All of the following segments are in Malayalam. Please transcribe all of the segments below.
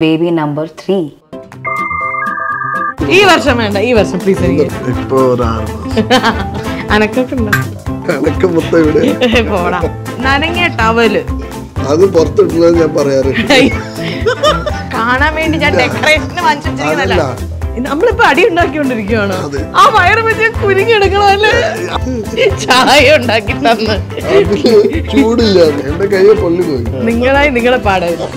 Baby number 3. ഈ വർഷം വേണ്ട, ഈ വർഷം പ്ലീസ്. എനിക്ക് ഇപ്പൊ ഒരു 6 മാസം അനക്കൊക്കെ ഉണ്ടോ? അനക്കം മൊത്തം ഇവിടെ പോടാ. നനങ്ങിയ ടവല് അത് പുറത്തിട്ടുള്ളത് ഞാൻ പറയാറുണ്ട്. കാണാൻ വേണ്ടി ഞാൻ ഡെക്കറേഷന് വാങ്ങിച്ചിരിക്കുന്നല്ല. അതല്ല, നമ്മളിപ്പോ അടി ഉണ്ടാക്കിക്കൊണ്ടിരിക്കുകയാണ്. അതെ. ആ വയറ് വെച്ച് കുരുങ്ങിയെടുക്കണമല്ലേ. ചായ ഉണ്ടാക്കി തന്ന് അതില് ചൂടില്ല, എന്റെ കയ്യെ പൊള്ളി പോയി. നിങ്ങളായി നിങ്ങളെ പാടായിരുന്നു.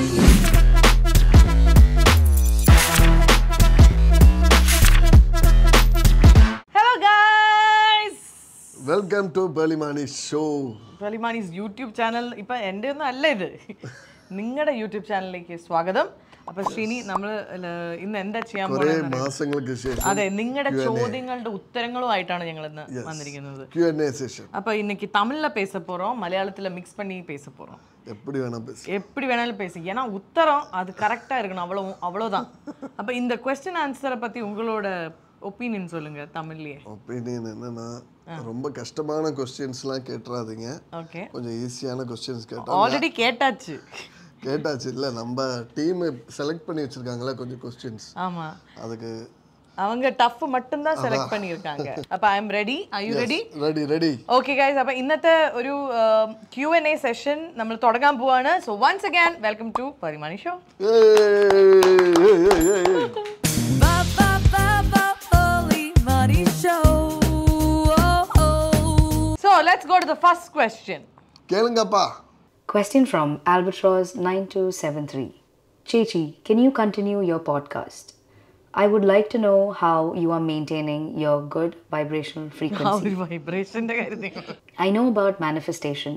Welcome to Balimani show. Balimani's YouTube channel. ഇപ്പൊ എൻ്റെ ഒന്നും അല്ല ഇത്, നിങ്ങളുടെ യൂട്യൂബ് ചാനലിലേക്ക് സ്വാഗതം. അപ്പൊ ശ്രീനി, നമ്മൾ ഇന്ന് എന്താ ചെയ്യാൻ പോകുന്നത്? മാസങ്ങൾക്ക് ശേഷം അതെ, നിങ്ങളുടെ ചോദ്യങ്ങളുടെ ഉത്തരങ്ങളുമായിട്ടാണ് ഞങ്ങൾ ഇന്ന് വന്നിരിക്കുന്നത്. Q&A session. அப்போ இன்னைக்கு தமிழ்ல பேச போறோம், மலையாளத்துல மிக்ஸ் பண்ணி பேச போறோம். எப்படி வேணாலும் பேசு, ஏன்னா உத்தரம் அது கரெக்டா இருக்கணும், அவ்வளவுதான். அப்ப இந்த क्वेश्चन ஆன்சரை பத்தி உங்களோட ஒப்பீனியன் சொல்லுங்க தமிழ்லயே. ஒப்பீனியன் என்னன்னா, ரொம்ப கஷ்டமான क्वेश्चंसலாம் கேட்றாதீங்க. ஓகே, கொஞ்சம் ஈஸியான क्वेश्चंस கேட்டா. ஆல்ரெடி கேட்டாச்சு இல்ல, நம்ம டீம் செலக்ட் பண்ணி வச்சிருக்காங்களா கொஞ்சம் क्वेश्चंस. ஆமா, அதுக்கு அவங்க டஃப் மட்டும் தான் செலக்ட் பண்ணிருக்காங்க. அப்ப I am ready. Are you ready? Ready. Okay guys, അപ്പോൾ ഇന്നത്തെ ഒരു Q&A സെഷൻ നമ്മൾ തുടങ്ങാൻ പോവാണ്. So once again welcome to Parimani show. So let's go to the first question. கேளுங்கப்பா. Question from Albatross 9273. Chichi, can you continue your podcast? I would like to know how you are maintaining your good vibrational frequency. വൈബ്രേഷന്റെ കാര്യത്തിൽ I know about manifestation,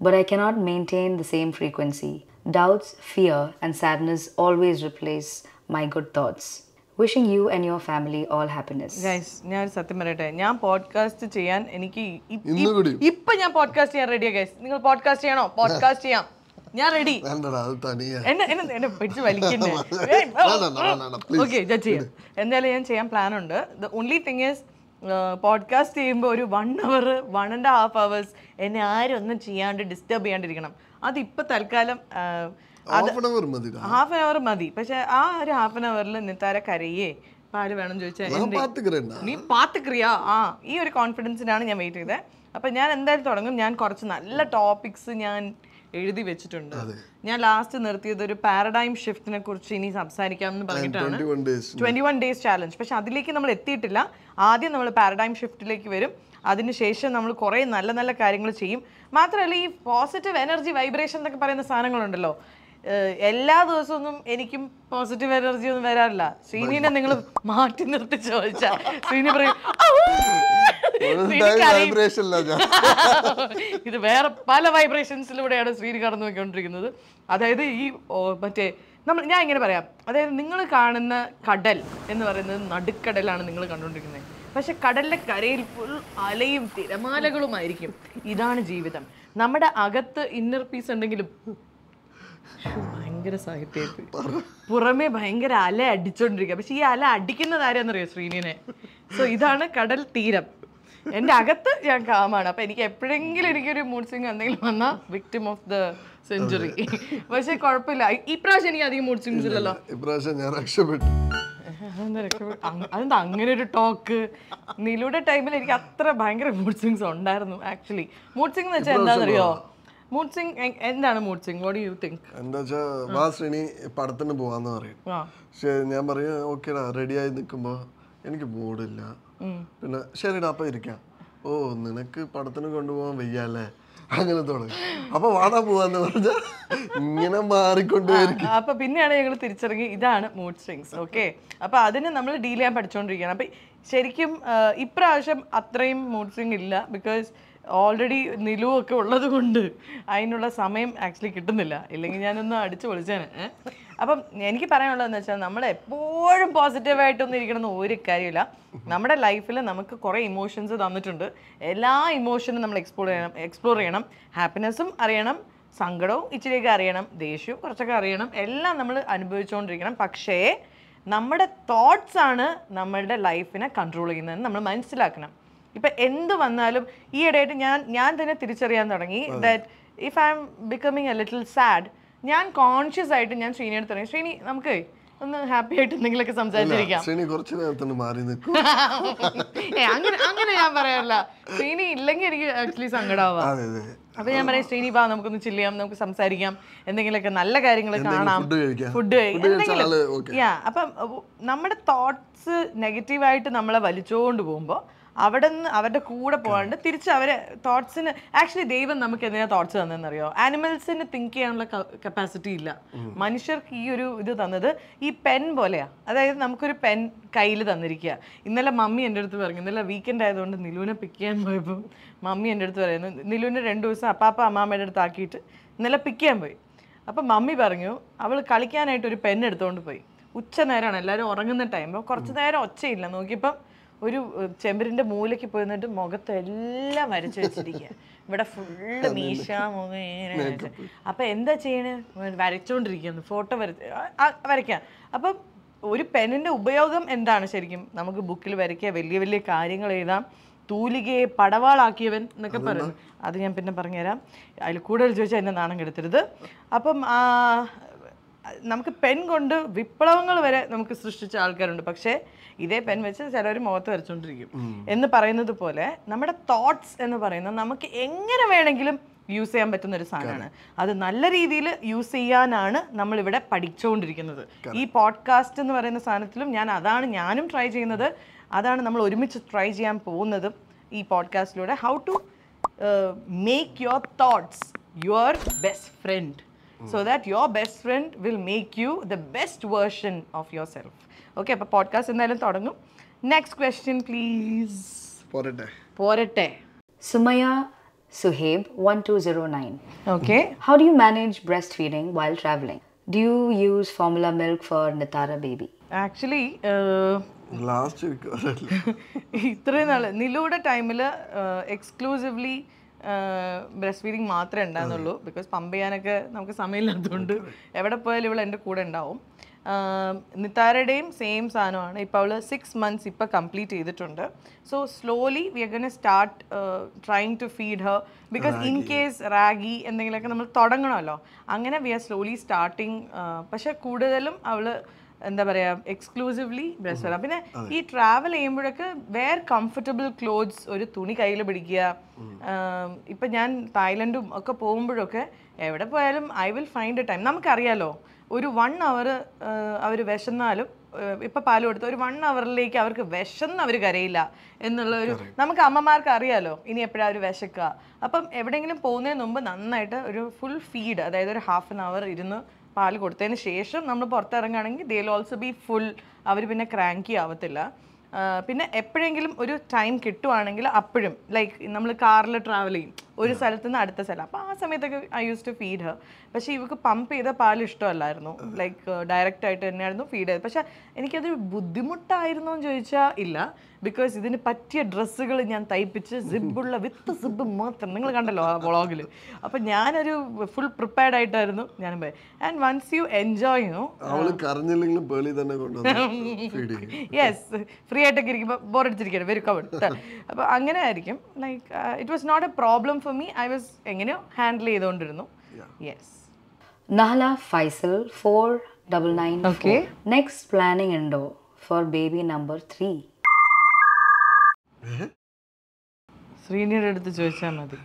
but I cannot maintain the same frequency. Doubts, fear, and sadness always replace my good thoughts. Wishing you and your family all happiness. Guys, ഞാൻ സത്യം പറയട്ടെ, ഞാൻ പോഡ്കാസ്റ്റ് ചെയ്യാൻ എനിക്ക് ഇപ്പൊ ഞാൻ പോഡ്കാസ്റ്റ് ചെയ്യാൻ റെഡിയാ ഗൈസ്. നിങ്ങൾ പോഡ്കാസ്റ്റ് ചെയ്യണോ? പോഡ്കാസ്റ്റ് ചെയ്യാം, ഞാൻ റെഡി. എന്നെ പിടിച്ച് വലിക്കണ്ടേ? ഓക്കെ, ഞാൻ ചെയ്യാം. എന്തായാലും ഞാൻ ചെയ്യാൻ പ്ലാൻ ഉണ്ട്. The only thing is, podcast ചെയ്യുമ്പോൾ ഒരു 1 hour 1.5 hours എന്നെ ആരും ഒന്നും ചെയ്യാണ്ട് ഡിസ്റ്റർബ് ചെയ്യാണ്ടിരിക്കണം. അതിപ്പോ തൽക്കാലം ഹാഫ് ആൻ അവർ മതി. പക്ഷെ ആ ഒരു ഹാഫ് ആൻ അവറിൽ നിത്താര കരയേ പാല് വേണം ചോദിച്ചാൽ നീ പാത്തുക്രിയാ. ഈ ഒരു കോൺഫിഡൻസിനാണ് ഞാൻ വെയിറ്റ് ചെയ്തത്. അപ്പൊ ഞാൻ എന്തായാലും തുടങ്ങും. ഞാൻ കുറച്ച് നല്ല ടോപ്പിക്സ് ഞാൻ എഴുതി വെച്ചിട്ടുണ്ട്. ഞാൻ ലാസ്റ്റ് നിർത്തിയത് ഒരു പാരഡൈം ഷിഫ്റ്റിനെ കുറിച്ച് ഇനി സംസാരിക്കാമെന്ന് പറഞ്ഞിട്ടാണ്, 21 days ചാലഞ്ച്. പക്ഷെ അതിലേക്ക് നമ്മൾ എത്തിയിട്ടില്ല. ആദ്യം നമ്മൾ പാരഡൈം ഷിഫ്റ്റിലേക്ക് വരും, അതിനുശേഷം നമ്മൾ കുറേ നല്ല നല്ല കാര്യങ്ങൾ ചെയ്യും. മാത്രമല്ല, ഈ പോസിറ്റീവ് എനർജി വൈബ്രേഷൻ എന്നൊക്കെ പറയുന്ന സാധനങ്ങളുണ്ടല്ലോ, എല്ലാ ദിവസമൊന്നും എനിക്കും പോസിറ്റീവ് എനർജി ഒന്നും വരാറില്ല. ശ്രീനിനെ നിങ്ങൾ മാറ്റി നിർത്തി ചോദിച്ചാൽ ശ്രീനി പറയും ഇത് വേറെ പല വൈബ്രേഷൻസിലൂടെയാണ് ശ്രീനി കടന്നു പോയിക്കൊണ്ടിരിക്കുന്നത്. അതായത് ഈ മറ്റേ ഞാൻ ഇങ്ങനെ പറയാം, അതായത് നിങ്ങൾ കാണുന്ന കടൽ എന്ന് പറയുന്നത് നടുക്കടലാണ് നിങ്ങൾ കണ്ടുകൊണ്ടിരിക്കുന്നത്. പക്ഷെ കടലിലെ കരയിൽ ഫുൾ അലയും തിരമാലകളുമായിരിക്കും. ഇതാണ് ജീവിതം. നമ്മുടെ അകത്ത് ഇന്നർ പീസ് ഉണ്ടെങ്കിലും ഭയങ്കര സാഹിത്യമായിട്ട് പുറമെ ഭയങ്കര അല അടിച്ചോണ്ടിരിക്കുക. പക്ഷെ ഈ അല അടിക്കുന്നത് ആരാന്നറിയോ? ശ്രീനിനെ. സോ ഇതാണ് കടൽ തീരം. എൻ്റെ അകത്ത് ഞാൻ കാമാണ്. അപ്പൊ എനിക്ക് എപ്പോഴെങ്കിലും എനിക്കൊരു മൂഡ് സ്വിംഗ് എന്തെങ്കിലും വന്നാൽ വിക്ടിം ഓഫ് ദ സെഞ്ചുറി. പക്ഷെ കുഴപ്പമില്ല, ഇപ്രാവശ്യം എനിക്ക് അധികം മൂഡ് സ്വിങ്സ് ഇല്ലല്ലോ. അതെന്താ അങ്ങനെ ഒരു ടോക്ക്? നിലൂടെ ടൈമിൽ എനിക്ക് അത്ര ഭയങ്കര മൂഡ് സ്വിങ്സ് ഉണ്ടായിരുന്നു. ആക്ച്വലി മൂഡ് സ്വിംഗ് എന്ന് വെച്ചാൽ എന്താണെന്നറിയോ? മൂഡ് സ്വിംഗ് എന്താണ് mood swing? What do you think? എന്താ വെച്ചാൽ പടത്തിന് പോവാന്ന് പറയും. പക്ഷെ ഞാൻ പറയും ഓക്കേടാ, റെഡിയായി നിൽക്കുമ്പോ എനിക്ക് മൂഡില്ല. പിന്നെ ശരിടാ അപ്പൊ ഇരിക്കാം. ഓ, നിനക്ക് പടത്തിന് കൊണ്ടുപോകാൻ വയ്യല്ലേ, അങ്ങനെ തുടങ്ങി. അപ്പൊ വാടാ പോവാന്ന് പറഞ്ഞ ഇങ്ങനെ മാറിക്കൊണ്ടേയിരിക്കും. അപ്പൊ പിന്നെയാണ് ഞങ്ങൾ തിരിച്ചറിഞ്ഞ് ഇതാണ് മൂഡ് സ്വിങ്സ്. ഓക്കെ, അപ്പൊ അതിന് നമ്മൾ ഡീൽ ചെയ്യാൻ പഠിച്ചുകൊണ്ടിരിക്കുകയാണ്. അപ്പൊ ശരിക്കും ഇപ്രാവശ്യം അത്രയും മൂഡ് സ്വിങ് ഇല്ല. ബിക്കോസ് ഓൾറെഡി നിലുവൊക്കെ ഉള്ളത് കൊണ്ട് അതിനുള്ള സമയം ആക്ച്വലി കിട്ടുന്നില്ല. ഇല്ലെങ്കിൽ ഞാനൊന്ന് അടിച്ചു പൊളിച്ചേനെ. അപ്പം എനിക്ക് പറയാനുള്ളതെന്ന് വെച്ചാൽ, നമ്മൾ എപ്പോഴും പോസിറ്റീവായിട്ടൊന്നും ഇരിക്കണമെന്ന് ഒരു കാര്യമില്ല. നമ്മുടെ ലൈഫിൽ നമുക്ക് കുറേ ഇമോഷൻസ് തന്നിട്ടുണ്ട്. എല്ലാ ഇമോഷനും നമ്മൾ എക്സ്പ്ലോർ ചെയ്യണം. ഹാപ്പിനെസ്സും അറിയണം, സങ്കടവും ഇച്ചിരിയൊക്കെ അറിയണം, ദേഷ്യവും കുറച്ചൊക്കെ അറിയണം. എല്ലാം നമ്മൾ അനുഭവിച്ചുകൊണ്ടിരിക്കണം. പക്ഷേ നമ്മുടെ തോട്ട്സ് ആണ് നമ്മളുടെ ലൈഫിനെ കൺട്രോൾ ചെയ്യുന്നതെന്ന് നമ്മൾ മനസ്സിലാക്കണം. ഇപ്പം എന്ത് വന്നാലും ഈ ഇടയായിട്ട് ഞാൻ തന്നെ തിരിച്ചറിയാൻ തുടങ്ങി that if I M becoming A little sad, ഞാൻ കോൺഷ്യസ് ആയിട്ട് ഞാൻ ശ്രീനിയുടെ തുടങ്ങി, ശ്രീനി നമുക്ക് ഒന്ന് ഹാപ്പി ആയിട്ട് എന്തെങ്കിലുമൊക്കെ സംസാരിച്ചിരിക്കാം. അങ്ങനെ ഞാൻ പറയാറില്ല. ശ്രീനി ഇല്ലെങ്കിൽ എനിക്ക് ആക്ച്വലി സങ്കടമാവാം. അപ്പൊ ഞാൻ പറയാം ശ്രീനി വാ നമുക്കൊന്ന് ചില്ല് ചെയ്യാം, നമുക്ക് സംസാരിക്കാം, എന്തെങ്കിലുമൊക്കെ നല്ല കാര്യങ്ങൾ കാണാം, ഫുഡ് എന്തെങ്കിലും. അപ്പം നമ്മുടെ തോട്ട്സ് നെഗറ്റീവായിട്ട് നമ്മളെ വലിച്ചുകൊണ്ട് പോകുമ്പോൾ അവിടെ നിന്ന് അവരുടെ കൂടെ പോകാണ്ട് തിരിച്ച് അവരെ തോട്ട്സിന്, ആക്ച്വലി ദൈവം നമുക്ക് എന്തിനാ തോട്ട്സ് തന്നതെന്നറിയോ? ആനിമൽസിന് തിങ്ക് ചെയ്യാനുള്ള കപ്പാസിറ്റി ഇല്ല. മനുഷ്യർക്ക് ഈ ഒരു ഇത് തന്നത് ഈ പെൻ പോലെയാ. അതായത് നമുക്കൊരു പെൻ കയ്യിൽ തന്നിരിക്കുക. ഇന്നലെ മമ്മി എൻ്റെ അടുത്ത് പറഞ്ഞു, ഇന്നലെ വീക്കെൻഡ് ആയതുകൊണ്ട് നിലുവിനെ പിക്ക് ചെയ്യാൻ പോയപ്പോൾ മമ്മി എൻ്റെ അടുത്ത് പറയുന്നു, നിലുവിനെ 2 ദിവസം അപ്പാപ്പ അമ്മാമ്മയുടെ അടുത്ത് ആക്കിയിട്ട് ഇന്നലെ പിക്ക് ചെയ്യാൻ പോയി. അപ്പം മമ്മി പറഞ്ഞു അവൾ കളിക്കാനായിട്ട് ഒരു പെൻ എടുത്തുകൊണ്ട് പോയി. ഉച്ച നേരമാണ്, എല്ലാവരും ഉറങ്ങുന്ന ടൈം. അപ്പോൾ കുറച്ച് നേരം ഒച്ചയില്ല, നോക്കിയപ്പം ഒരു ചെമ്പരിന്റെ മൂലയ്ക്ക് പോയി നിന്നിട്ട് മുഖത്ത് എല്ലാം വരച്ചു വെച്ചിരിക്കുക. ഇവിടെ ഫുള്ള് മീശ മുഖം. അപ്പൊ എന്താ ചെയ്യണേ? വരച്ചോണ്ടിരിക്കുന്നു, ഫോട്ടോ വരയ്ക്കാം. അപ്പം ഒരു പെന്നിന്റെ ഉപയോഗം എന്താണ് ശരിക്കും? നമുക്ക് ബുക്കിൽ വരയ്ക്കുക, വലിയ വലിയ കാര്യങ്ങൾ എഴുതാം, തൂലികയെ പടവാളാക്കിയവൻ എന്നൊക്കെ പറയുന്നു. അത് ഞാൻ പിന്നെ പറഞ്ഞുതരാം. അതിൽ കൂടുതൽ ചോദിച്ചാൽ എന്നെ നാണം കെടുത്തരുത്. അപ്പം നമുക്ക് പെൻ കൊണ്ട് വിപ്ലവങ്ങൾ വരെ നമുക്ക് സൃഷ്ടിച്ച ആൾക്കാരുണ്ട്. പക്ഷേ ഇതേ പെൻ വെച്ച് ചിലർ മുഖത്ത് വരച്ചുകൊണ്ടിരിക്കും എന്ന് പറയുന്നത് പോലെ നമ്മുടെ തോട്ട്സ് എന്ന് പറയുന്നത് നമുക്ക് എങ്ങനെ വേണമെങ്കിലും യൂസ് ചെയ്യാൻ പറ്റുന്ന ഒരു സാധനമാണ്. അത് നല്ല രീതിയിൽ യൂസ് ചെയ്യാനാണ് നമ്മളിവിടെ പഠിച്ചുകൊണ്ടിരിക്കുന്നത്. ഈ പോഡ്കാസ്റ്റ് എന്ന് പറയുന്ന സാധനത്തിലും ഞാനും ട്രൈ ചെയ്യുന്നത് അതാണ്. നമ്മൾ ഒരുമിച്ച് ട്രൈ ചെയ്യാൻ പോകുന്നതും ഈ പോഡ്കാസ്റ്റിലൂടെ how to make your thoughts your best friend, so that your best friend will make you the best version of yourself. Okay, appo podcast endalum thodangum. Next question please. Porate Sumaya Suhaib 1209. Okay, how do you manage breastfeeding while traveling? Do you use formula milk for Nitara baby? Actually last week ഇത്രയും നാള് നിലൂടെ ടൈമിൽ എക്സ്ക്ലൂസീവ്ലി ബ്രസ്റ്റ് ഫീഡിങ് മാത്രമേ ഉണ്ടാകുന്നുള്ളൂ. ബിക്കോസ് പമ്പ് ചെയ്യാനൊക്കെ നമുക്ക് സമയമില്ലാത്തതുകൊണ്ട് എവിടെ പോയാലും ഇവൾ എൻ്റെ കൂടെ ഉണ്ടാവും. നിത്താരയുടെയും സെയിം സാധനമാണ്. ഇപ്പോൾ അവൾ 6 months ഇപ്പോൾ കംപ്ലീറ്റ് ചെയ്തിട്ടുണ്ട്. So slowly we are gonna start trying to feed her. Because in case ragi എന്തെങ്കിലുമൊക്കെ നമ്മൾ തുടങ്ങണമല്ലോ, അങ്ങനെ വി ആർ സ്ലോലി സ്റ്റാർട്ടിങ്. പക്ഷെ കൂടുതലും അവൾ എന്താ പറയുക എക്സ്ക്ലൂസീവ്ലി ബ്രസ്റ്റ് ഫീഡ്. പിന്നെ ഈ ട്രാവൽ ചെയ്യുമ്പോഴൊക്കെ വെയർ കംഫർട്ടബിൾ ക്ലോത്ത്സ്, ഒരു തുണി കയ്യിൽ പിടിക്കുക. ഇപ്പം ഞാൻ തായ്ലൻഡും ഒക്കെ പോകുമ്പോഴൊക്കെ എവിടെ പോയാലും I will find A time. നമുക്കറിയാലോ ഒരു 1 hour അവർ വിശന്നാലും ഇപ്പം പാല് കൊടുത്ത് ഒരു 1 hourലേക്ക് അവർക്ക് വിശന്ന് അവർ കരയില്ല എന്നുള്ള ഒരു നമുക്ക് അമ്മമാർക്ക് അറിയാലോ ഇനി എപ്പോഴാണ് അവർ വിശക്കുക. അപ്പം എവിടെയെങ്കിലും പോകുന്നതിന് മുമ്പ് നന്നായിട്ട് ഒരു ഫുൾ ഫീഡ്, അതായത് ഒരു 1/2 hour ഇരുന്ന് പാല് കൊടുത്തതിന് ശേഷം നമ്മൾ പുറത്തിറങ്ങുകയാണെങ്കിൽ they will also be full. അവർ പിന്നെ ക്രാങ്കി ആവത്തില്ല. പിന്നെ എപ്പോഴെങ്കിലും ഒരു ടൈം കിട്ടുവാണെങ്കിൽ അപ്പോഴും ലൈക്ക് നമ്മൾ കാറിൽ ട്രാവൽ ചെയ്യും ഒരു സ്ഥലത്ത് നിന്ന് അടുത്ത സ്ഥലം, അപ്പോൾ ആ സമയത്തൊക്കെ I use to feed her. പക്ഷേ ഇവർക്ക് പമ്പ് ചെയ്ത പാൽ ഇഷ്ടമല്ലായിരുന്നു, ലൈക്ക് ഡയറക്റ്റ് ആയിട്ട് തന്നെയായിരുന്നു ഫീഡ് ചെയ്തത്. പക്ഷേ എനിക്കത് ബുദ്ധിമുട്ടായിരുന്നു എന്ന് ചോദിച്ചാൽ ഇല്ല. ബിക്കോസ് ഇതിന് പറ്റിയ ഡ്രസ്സുകൾ ഞാൻ തയ്പ്പിച്ച് സിബുള്ള വിത്ത് സിബ് മാത്രം, നിങ്ങൾ കണ്ടല്ലോ ആ വ്ളോഗിൽ. അപ്പം ഞാനൊരു ഫുൾ പ്രിപ്പയർഡ് ആയിട്ടായിരുന്നു ഞാൻ പോയി. And once you enjoy yes free ആയിട്ടൊക്കെ ഇരിക്കുമ്പോൾ ബോറടിച്ചിരിക്കണം വെരി കവഡ്. അപ്പോൾ അങ്ങനെ ആയിരിക്കും. Like it was not a problem for me. I was എങ്ങനെയോ ഹാൻഡിൽ ചെയ്തുകൊണ്ടിരുന്നു. Yes. Nahla Faisal 4994. Okay. Next planning endo for baby number 3. ശ്രീനിയുടെ അടുത്ത് ചോദിച്ചാൽ മതി.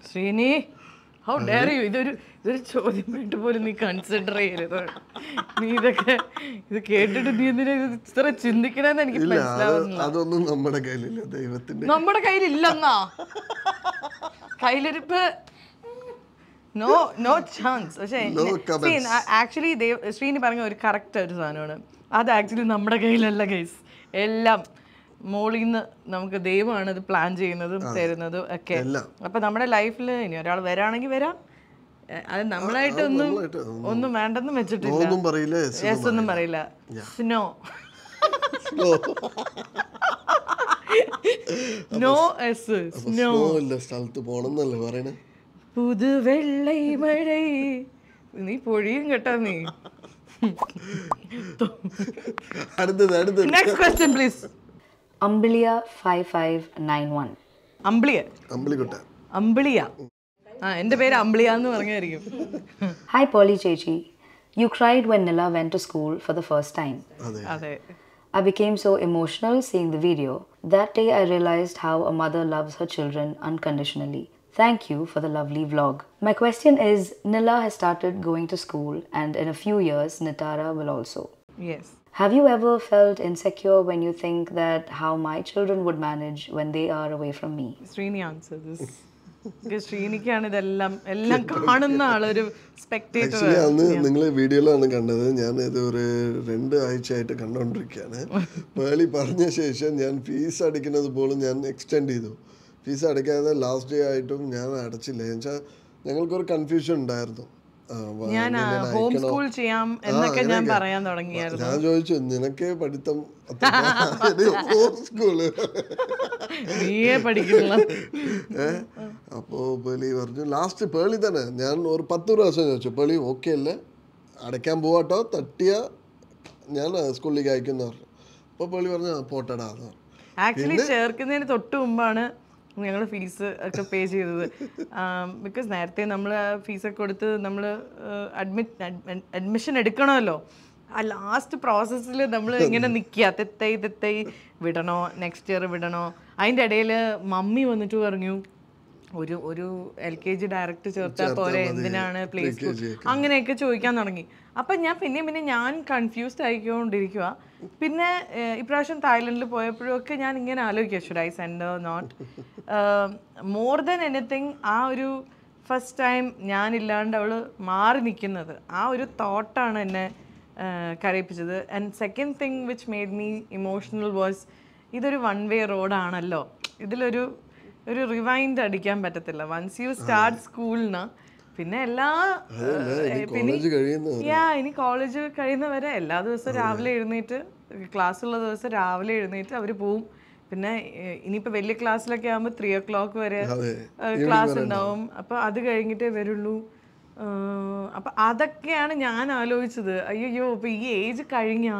ശ്രീനി ഹൗ ഡെയർ യു, ഇതൊരു ചോദ്യമായിട്ട് പോലും നീ കൺസിഡർ ചെയ്യരുത്. നീ ഇത് കേട്ടിട്ട് നീ എന്തിനാ ഇത്ര ചിന്തിക്കണമെന്ന് എനിക്ക് മനസ്സിലാവുന്നില്ല. അതൊന്നും നമ്മുടെ കയ്യിലില്ല, ദൈവത്തിന്റെ നമ്മുടെ കയ്യിലില്ലെന്നാ. കയ്യിലിരിപ്പ് നോ ചാൻസ്. പക്ഷേ ആക്ച്വലി ശ്രീനി പറഞ്ഞ ഒരു കറക്റ്റ് ഒരു സാധനമാണ്. അത് ആക്ച്വലി നമ്മുടെ കയ്യിലല്ല ഗൈസ്. എല്ലാം മോളിൽ നിന്ന് നമുക്ക് ദൈവമാണ് ഇത് പ്ലാൻ ചെയ്യുന്നതും തരുന്നതും ഒക്കെ. അപ്പൊ നമ്മുടെ ലൈഫിൽ ഇനി ഒരാൾ വരാണെങ്കിൽ വരാം, അത് നമ്മളായിട്ട് ഒന്നും വേണ്ടെന്നും വെച്ചിട്ടില്ല. യെസ് ഒന്നും പറയില്ല. സ്നോ നോ എസ് സ്നോ സ്ഥലത്ത് പോണെന്നല്ലേ പറയണേ. പുതുവെള്ളൈ മഴ നീ പൊഴിയും കേട്ടാ നീ. Next question please. Ambliya 5591. അമ്പിളിയ. എൻ്റെ പേര് അമ്പിളിയ എന്ന് പറഞ്ഞായിരിക്കും. Hi Polly Chechi. You cried when Nila went to school for the first time. അതെ. I became so emotional seeing the video. That day I realized how a mother loves her children unconditionally. Thank you for the lovely vlog. My question is, Nila has started going to school and in a few years Nitara will also. Yes. Have you ever felt insecure when you think that how my children would manage when they are away from me? Srini answer this. ശ്രീനിക്കാണ് ഇതെല്ലാം എല്ലാം കാണുന്ന ആളൊരു സ്പെക്ടേറ്റർ. അന്ന് നിങ്ങൾ വീഡിയോയിലാണ് കണ്ടത്. ഞാൻ ഇത് ഒരു 2 ആഴ്ചയായിട്ട് കണ്ടുകൊണ്ടിരിക്കുകയാണ്. പേളി പറഞ്ഞ ശേഷം ഞാൻ ഫീസ് അടയ്ക്കുന്നത് പോലും ഞാൻ എക്സ്റ്റെൻഡ് ചെയ്തു. ഫീസ് അടയ്ക്കാതെ ലാസ്റ്റ് ഡേ ആയിട്ടും ഞാൻ അടച്ചില്ല. എന്നുവെച്ചാൽ ഞങ്ങൾക്കൊരു കൺഫ്യൂഷൻ ഉണ്ടായിരുന്നു. ഞാൻ ഹോം സ്കൂൾ ചെയ്യാം എന്നൊക്കെ ഞാൻ പറയാൻ തുടങ്ങിയായിരുന്നു. ഞാൻ ചോദിച്ചു നിനക്ക് പഠിത്തം ഹോം സ്കൂള് നീയേ പഠിക്കില്ല. അപ്പോ പേളി പറഞ്ഞു ലാസ്റ്റ് പേളി തന്നെ ഞാൻ ഒരു 10 പ്രാവശ്യം ചോദിച്ചു പേളി ഓക്കെ അല്ലേ അടയ്ക്കാൻ പോവാട്ടോ തട്ടിയ ഞാൻ സ്കൂളിലേക്ക് അയക്കുന്ന പറഞ്ഞു. അപ്പോൾ പേളി പറഞ്ഞു പോട്ടടാ. ആക്ച്വലി ചേർക്കുന്നതിന് തൊട്ട് മുമ്പാണ് ഞങ്ങൾ ഫീസ് ഒക്കെ പേ ചെയ്തത്. ബിക്കോസ് നേരത്തെ നമ്മൾ ഫീസൊക്കെ കൊടുത്ത് നമ്മൾ അഡ്മിഷൻ എടുക്കണമല്ലോ. ആ ലാസ്റ്റ് പ്രോസസ്സിൽ നമ്മൾ ഇങ്ങനെ നിൽക്കുക തെത്തൈ വിടണോ നെക്സ്റ്റ് ഇയർ വിടണോ. അതിൻ്റെ ഇടയിൽ മമ്മി വന്നിട്ട് പറഞ്ഞു ഒരു LKG ഡയറക്റ്റ് ചേർത്താൽ പോരെ എന്തിനാണ് പ്ലേ സ്കൂൾ അങ്ങനെയൊക്കെ ചോദിക്കാൻ തുടങ്ങി. അപ്പം ഞാൻ പിന്നെ ഞാൻ കൺഫ്യൂസ്ഡ് ആയിക്കൊണ്ടിരിക്കുക. പിന്നെ ഇപ്രാവശ്യം തായ്ലൻഡിൽ പോയപ്പോഴൊക്കെ ഞാൻ ഇങ്ങനെ ആലോചിക്കുക should I send or not. More than anything ആ ഒരു ഫസ്റ്റ് ടൈം ഞാനില്ലാണ്ട് അവൾ മാറി നിൽക്കുന്നത് ആ ഒരു തോട്ടാണ് എന്നെ കരയിപ്പിച്ചത്. And second thing which made me emotional was ഇതൊരു 1 വേ റോഡാണല്ലോ. ഇതിലൊരു റിവൈൻഡ് അടിക്കാൻ പറ്റത്തില്ല. വൺസ് യു സ്റ്റാർട്ട് സ്കൂളിന് പിന്നെ ഇനി കോളേജ് കഴിയുന്നവരെ എല്ലാ ദിവസവും രാവിലെ എഴുന്നേറ്റ് ക്ലാസ്സുള്ള ദിവസം രാവിലെ എഴുന്നേറ്റ് അവർ പോവും. പിന്നെ ഇനിയിപ്പോൾ വലിയ ക്ലാസ്സിലൊക്കെ ആകുമ്പോൾ 3 o'clock വരെ ക്ലാസ് ഉണ്ടാവും. അപ്പോൾ അത് കഴിഞ്ഞിട്ടേ വരുള്ളൂ. അപ്പം അതൊക്കെയാണ് ഞാൻ ആലോചിച്ചത്. അയ്യോ ഇപ്പൊ ഈ ഏജ് കഴിഞ്ഞാ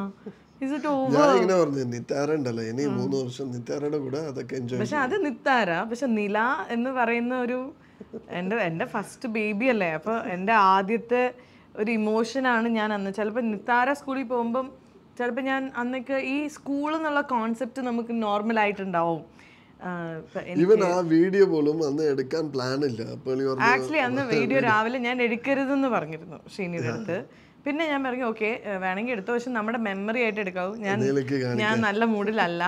പക്ഷെ അത് നിത്താര. പക്ഷെ നില എന്ന് പറയുന്ന ഒരു എൻ്റെ ഫസ്റ്റ് ബേബി അല്ലേ. അപ്പോൾ എൻ്റെ ആദ്യത്തെ ഒരു ഇമോഷനാണ് ഞാൻ അന്ന്. ചിലപ്പോൾ നിത്താര സ്കൂളിൽ പോകുമ്പം ചിലപ്പോൾ ഞാൻ അന്നൊക്കെ ഈ സ്കൂൾ എന്നുള്ള കോൺസെപ്റ്റ് നമുക്ക് നോർമൽ ആയിട്ടുണ്ടാവും. ആക്ച്വലി അന്ന് വീഡിയോ രാവിലെ ഞാൻ എടുക്കരുതെന്ന് പറഞ്ഞിരുന്നു ശ്രീനിയുടെ അടുത്ത്. പിന്നെ ഞാൻ പറഞ്ഞു ഓക്കെ വേണമെങ്കിൽ എടുത്തു, പക്ഷെ നമ്മുടെ മെമ്മറി ആയിട്ട് എടുക്കാവൂ. ഞാൻ നല്ല മൂഡിലല്ല,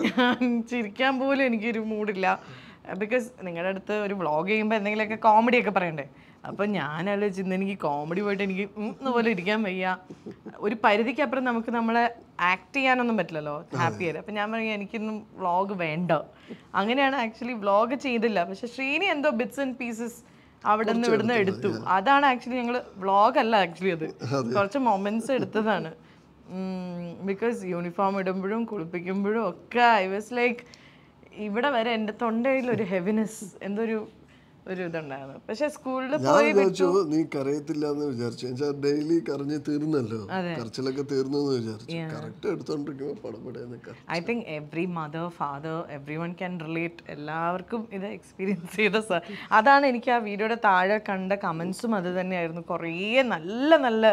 ഞാൻ ചിരിക്കാൻ പോലും എനിക്കൊരു മൂഡില്ല. ബിക്കോസ് നിങ്ങളുടെ അടുത്ത് ഒരു വ്ളോഗ് ചെയ്യുമ്പോൾ എന്തെങ്കിലുമൊക്കെ കോമഡിയൊക്കെ പറയണ്ടേ. അപ്പം ഞാൻ ആലോചിച്ച് ഇന്ന് എനിക്ക് കോമഡി പോയിട്ട് എനിക്ക് പോലെ ഇരിക്കാൻ വയ്യ. ഒരു പരിധിക്കപ്പുറം നമുക്ക് നമ്മളെ ആക്ട് ചെയ്യാനൊന്നും പറ്റില്ലല്ലോ ഹാപ്പി ആയിട്ട്. അപ്പം ഞാൻ പറഞ്ഞു എനിക്കൊന്നും വ്ളോഗ് വേണ്ട. അങ്ങനെയാണ് ആക്ച്വലി വ്ളോഗ് ചെയ്തില്ല. പക്ഷെ ശ്രീനി എന്തോ ബിറ്റ്സ് ആൻഡ് പീസസ് അവിടെ നിന്ന് ഇവിടുന്ന് എടുത്തു. അതാണ് ആക്ച്വലി ഞങ്ങൾ വ്ളോഗ് അല്ല ആക്ച്വലി, അത് കുറച്ച് മൊമെന്റ്സ് എടുത്തതാണ്. ബിക്കോസ് യൂണിഫോം ഇടുമ്പോഴും കുളിപ്പിക്കുമ്പോഴും ഒക്കെ ഐ വാസ് ലൈക്ക് ഇവിടെ വരെ എൻ്റെ തൊണ്ടയിൽ ഒരു ഹെവിനെസ് എന്തോ ഒരു ഇതുണ്ടായിരുന്നു. പക്ഷെ സ്കൂളിൽ പോയി നീ കരയത്തില്ല എന്ന് വിചാരിച്ചു. ഡെയിലി കരഞ്ഞ് തീർന്നല്ലോ, കരച്ചിലൊക്കെ തീർന്നു എന്ന് വിചാരിച്ചു. I think every mother father every one can relate. എല്ലാവർക്കും ഇത് എക്സ്പീരിയൻസ് ചെയ്ത അതാണ് എനിക്ക് ആ വീഡിയോയുടെ താഴെ കണ്ട കമൻസും അത് തന്നെയായിരുന്നു. കുറേ നല്ല നല്ല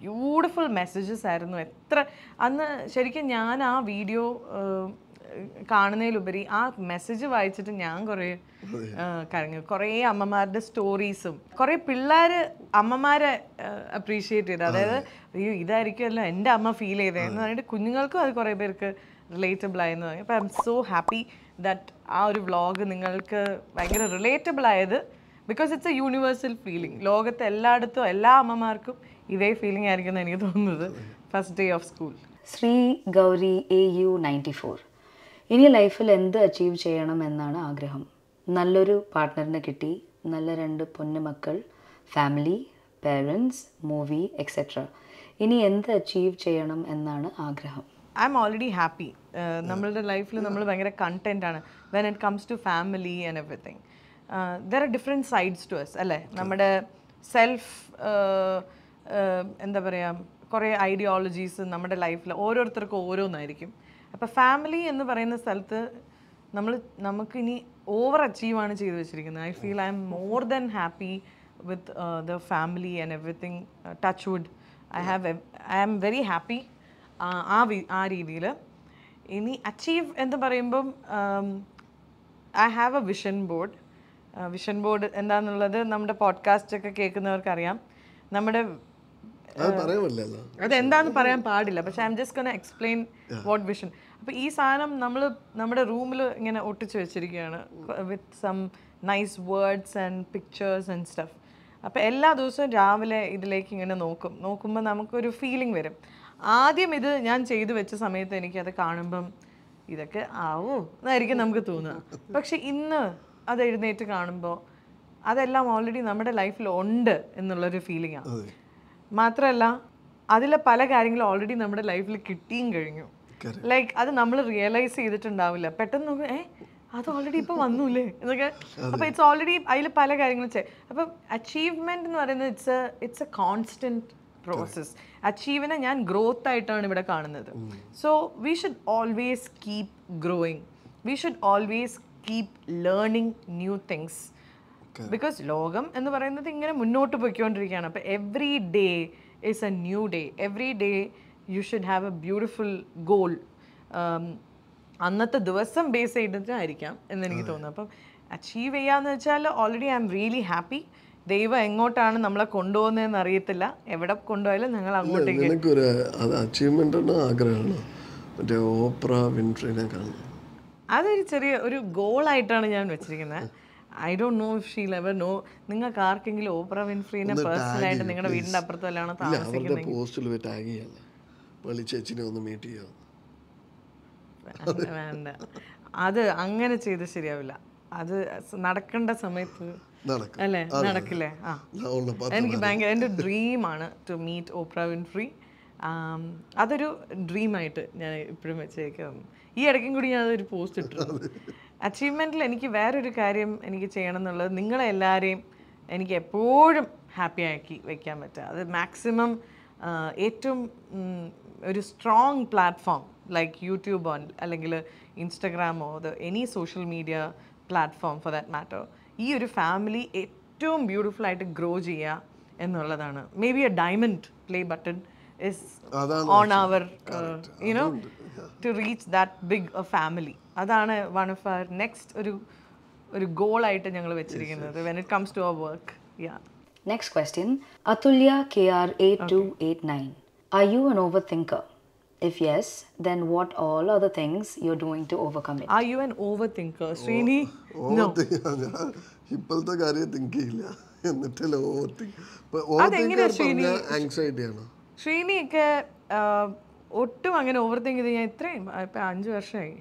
ബ്യൂട്ടിഫുൾ മെസ്സേജസ് ആയിരുന്നു. എത്ര അന്ന് ശരിക്കും ഞാൻ ആ വീഡിയോ കാണുന്നതിലുപരി ആ മെസ്സേജ് വായിച്ചിട്ട് ഞാൻ കുറേ കരഞ്ഞു. കുറേ അമ്മമാരുടെ സ്റ്റോറീസും കുറേ പിള്ളേർ അമ്മമാരെ അപ്രീഷിയേറ്റ് ചെയ്ത്, അതായത് അയ്യോ ഇതായിരിക്കുമല്ലോ എൻ്റെ അമ്മ ഫീൽ ചെയ്തതെന്ന് പറഞ്ഞിട്ട് കുഞ്ഞുങ്ങൾക്കും അത് കുറേ പേർക്ക് റിലേറ്റബിൾ ആയെന്ന് പറഞ്ഞു. അപ്പോൾ I M so happy that ആ ഒരു വ്ളോഗ് നിങ്ങൾക്ക് ഭയങ്കര റിലേറ്റബിൾ ആയത്. Because it's A universal feeling. ലോകത്ത് എല്ലായിടത്തും എല്ലാ അമ്മമാർക്കും ഇതേ ഫീലിംഗ് ആയിരിക്കും എന്ന് എനിക്ക് തോന്നുന്നത് first day of school. Shri Gauri AU 94. ഇനി ലൈഫിൽ എന്ത് അച്ചീവ് ചെയ്യണം എന്നാണ് ആഗ്രഹം? നല്ലൊരു പാർട്ട്ണറിനെ കിട്ടി, നല്ല 2 പൊന്നുമക്കൾ, ഫാമിലി, പേരൻസ്, മൂവി എക്സെട്ര. ഇനി എന്ത് അച്ചീവ് ചെയ്യണം എന്നാണ് ആഗ്രഹം? I am already happy. നമ്മളുടെ ലൈഫിൽ നമ്മൾ ഭയങ്കര കണ്ടന്റ് ആണ് when it comes to family and everything. There are different sides to us അല്ലേ. നമ്മുടെ സെൽഫ് എന്താ പറയുക, കുറേ ഐഡിയോളജീസ് നമ്മുടെ ലൈഫിൽ ഓരോരുത്തർക്കും ഓരോന്നായിരിക്കും. അപ്പോൾ ഫാമിലി എന്ന് പറയുന്ന സ്ഥലത്ത് നമുക്കിനി ഓവർ അച്ചീവാണ് ചെയ്ത് വെച്ചിരിക്കുന്നത്. I feel I am more than happy with the family and everything. Touch wood, I am very happy ആ രീതിയിൽ. ഇനി അച്ചീവ് എന്ന് പറയുമ്പം I have a vision board. Vision board എന്താണെന്നുള്ളത് നമ്മുടെ പോഡ്കാസ്റ്റ് ഒക്കെ കേൾക്കുന്നവർക്കറിയാം. നമ്മുടെ അതെന്താന്ന് പറയാൻ പാടില്ല, പക്ഷെ I am just gonna explain what vision. അപ്പോൾ ഈ സാധനം നമ്മുടെ റൂമിൽ ഇങ്ങനെ ഒട്ടിച്ച് വെച്ചിരിക്കുകയാണ് with some nice words and pictures and stuff. അപ്പോൾ എല്ലാ ദിവസവും രാവിലെ ഇതിലേക്ക് ഇങ്ങനെ നോക്കുമ്പോൾ നമുക്കൊരു ഫീലിംഗ് വരും. ആദ്യം ഇത് ഞാൻ ചെയ്തു വെച്ച സമയത്ത് എനിക്കത് കാണുമ്പം ഇതൊക്കെ ആവോ എന്നായിരിക്കും നമുക്ക് തോന്നുക. പക്ഷെ ഇന്ന് അത് എഴുന്നേറ്റ് കാണുമ്പോൾ അതെല്ലാം ഓൾറെഡി നമ്മുടെ ലൈഫിൽ ഉണ്ട് എന്നുള്ളൊരു ഫീലിംഗാണ്. മാത്രമല്ല അതിലെ പല കാര്യങ്ങളും ഓൾറെഡി നമ്മുടെ ലൈഫിൽ കിട്ടിയും കഴിഞ്ഞു. ലൈക്ക് അത് നമ്മൾ റിയലൈസ് ചെയ്തിട്ടുണ്ടാവില്ല. പെട്ടെന്ന് നോക്കുക, അത് ഓൾറെഡി ഇപ്പോൾ വന്നൂല്ലേ എന്നൊക്കെ. അപ്പോൾ ഇറ്റ്സ് ഓൾറെഡി അതിൽ പല കാര്യങ്ങളും അപ്പം അച്ചീവ്മെൻറ്റ് എന്ന് പറയുന്നത് ഇറ്റ്സ് എ കോൺസ്റ്റൻറ്റ് പ്രോസസ്. അച്ചീവിനെ ഞാൻ ഗ്രോത്ത് ആയിട്ടാണ് ഇവിടെ കാണുന്നത്. So we should always keep growing. We should always keep learning new things. Because ലോകം എന്ന് പറയുന്നത് ഇങ്ങനെ മുന്നോട്ട് പോയിക്കൊണ്ടിരിക്കുകയാണ്. അപ്പോൾ every day is A new day. Every day you should have A beautiful goal. അന്നത്തെ ദിവസം ബേസ് ചെയ്തിട്ടായിരിക്കാം എന്നെനിക്ക് തോന്നുന്നു. അപ്പം അച്ചീവ് ചെയ്യാന്ന് വെച്ചാൽ already I am really happy. ദൈവം എങ്ങോട്ടാണ് നമ്മളെ കൊണ്ടുപോകുന്നതെന്ന് അറിയത്തില്ല. എവിടെ കൊണ്ടുപോയാലും ഞങ്ങൾ അങ്ങോട്ടേക്ക്. അതൊരു ചെറിയ ഒരു ഗോളായിട്ടാണ് ഞാൻ വെച്ചിരിക്കുന്നത്. I don't know if she'll ever know. നിങ്ങൾക്ക് ആർക്കെങ്കിലും ഓപ്ര വിൻഫ്രീനെ പേഴ്സണലായിട്ട് നിങ്ങളുടെ വീടിൻ്റെ അപ്പുറത്ത് വല്ലാണ് താമസിക്കുന്നത്, വേണ്ട, അത് അങ്ങനെ ചെയ്ത് ശരിയാവില്ല. അത് നടക്കേണ്ട സമയത്ത് അല്ലേ നടക്കില്ലേ. എനിക്ക് ഭയങ്കര എൻ്റെ ഡ്രീമാണ് ടു മീറ്റ് ഓപ്ര വിൻഫ്രീ. അതൊരു ഡ്രീമായിട്ട് ഞാൻ ഇപ്പോഴും വെച്ചേക്കാം. ഈ ഇടയ്ക്കും കൂടി ഞാൻ അതൊരു പോസ്റ്റ് ഇട്ടിരുന്നു. അച്ചീവ്മെൻറ്റിൽ എനിക്ക് വേറൊരു കാര്യം എനിക്ക് ചെയ്യണം എന്നുള്ളത് നിങ്ങളെല്ലാവരെയും എനിക്ക് എപ്പോഴും ഹാപ്പി ആക്കി വെക്കാൻ പറ്റുക. അത് മാക്സിമം ഏറ്റവും ഒരു സ്ട്രോങ് പ്ലാറ്റ്ഫോം ലൈക്ക് യൂട്യൂബോ അല്ലെങ്കിൽ ഇൻസ്റ്റഗ്രാമോ any social media platform for that matter, ഈ ഒരു ഫാമിലി ഏറ്റവും ബ്യൂട്ടിഫുൾ ആയിട്ട് ഗ്രോ ചെയ്യുക എന്നുള്ളതാണ്. Maybe a diamond play button is on our you know to reach that big a family. Adana one of our next oru goal aayittu njangal vechirikkunnathu when it comes to our work. Yeah. Next question, Atulya KR8289. Are you an overthinker? If yes, then what all are the things you're doing to overcome it? Are you an overthinker, Srini? No. ഇപ്പോഴത്തെ കാര്യം തിങ്ക് ചെയ്യില്ല എന്നിട്ടല്ലേ ഓവർതിങ്ക്. ആങ്സൈറ്റി ആണോ ശ്രീനിയൊക്കെ? ഒട്ടും അങ്ങനെ ഓവർ തിങ്ക് ചെയ്ത് ഞാൻ ഇത്രയും ഇപ്പം 5 വർഷമായി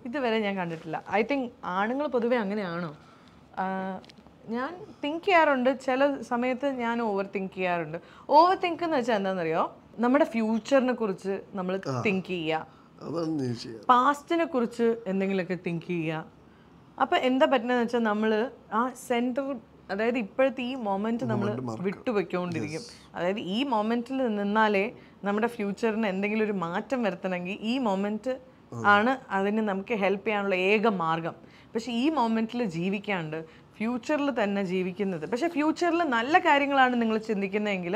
ഇതുവരെ ഞാൻ കണ്ടിട്ടില്ല. ഐ തിങ്ക് ആണുങ്ങൾ പൊതുവെ അങ്ങനെയാണോ? ഞാൻ തിങ്ക് ചെയ്യാറുണ്ട്, ചില സമയത്ത് ഞാൻ ഓവർ തിങ്ക് ചെയ്യാറുണ്ട്. ഓവർ തിങ്ക് എന്ന് വെച്ചാൽ എന്താണെന്നറിയോ, നമ്മുടെ ഫ്യൂച്ചറിനെ കുറിച്ച് നമ്മൾ തിങ്ക് ചെയ്യുക, പാസ്റ്റിനെ കുറിച്ച് എന്തെങ്കിലുമൊക്കെ തിങ്ക് ചെയ്യുക. അപ്പം എന്താ പറ്റുന്നതെന്ന് വെച്ചാൽ നമ്മൾ ആ സെൻറ്റർ, അതായത് ഇപ്പോഴത്തെ ഈ മൊമെൻറ്റ് നമ്മൾ വിട്ടുവെക്കൊണ്ടിരിക്കും. അതായത് ഈ മൊമെൻറ്റിൽ നിന്നാലേ നമ്മുടെ ഫ്യൂച്ചറിന് എന്തെങ്കിലും ഒരു മാറ്റം വരുത്തണമെങ്കിൽ ഈ മൊമെൻറ്റ് ആണ് അതിന് നമുക്ക് ഹെൽപ്പ് ചെയ്യാനുള്ള ഏക മാർഗം. പക്ഷേ ഈ മൊമെൻറ്റിൽ ജീവിക്കാണ്ട് ഫ്യൂച്ചറിൽ തന്നെ ജീവിക്കുന്നത്, പക്ഷേ ഫ്യൂച്ചറിൽ നല്ല കാര്യങ്ങളാണ് നിങ്ങൾ ചിന്തിക്കുന്നതെങ്കിൽ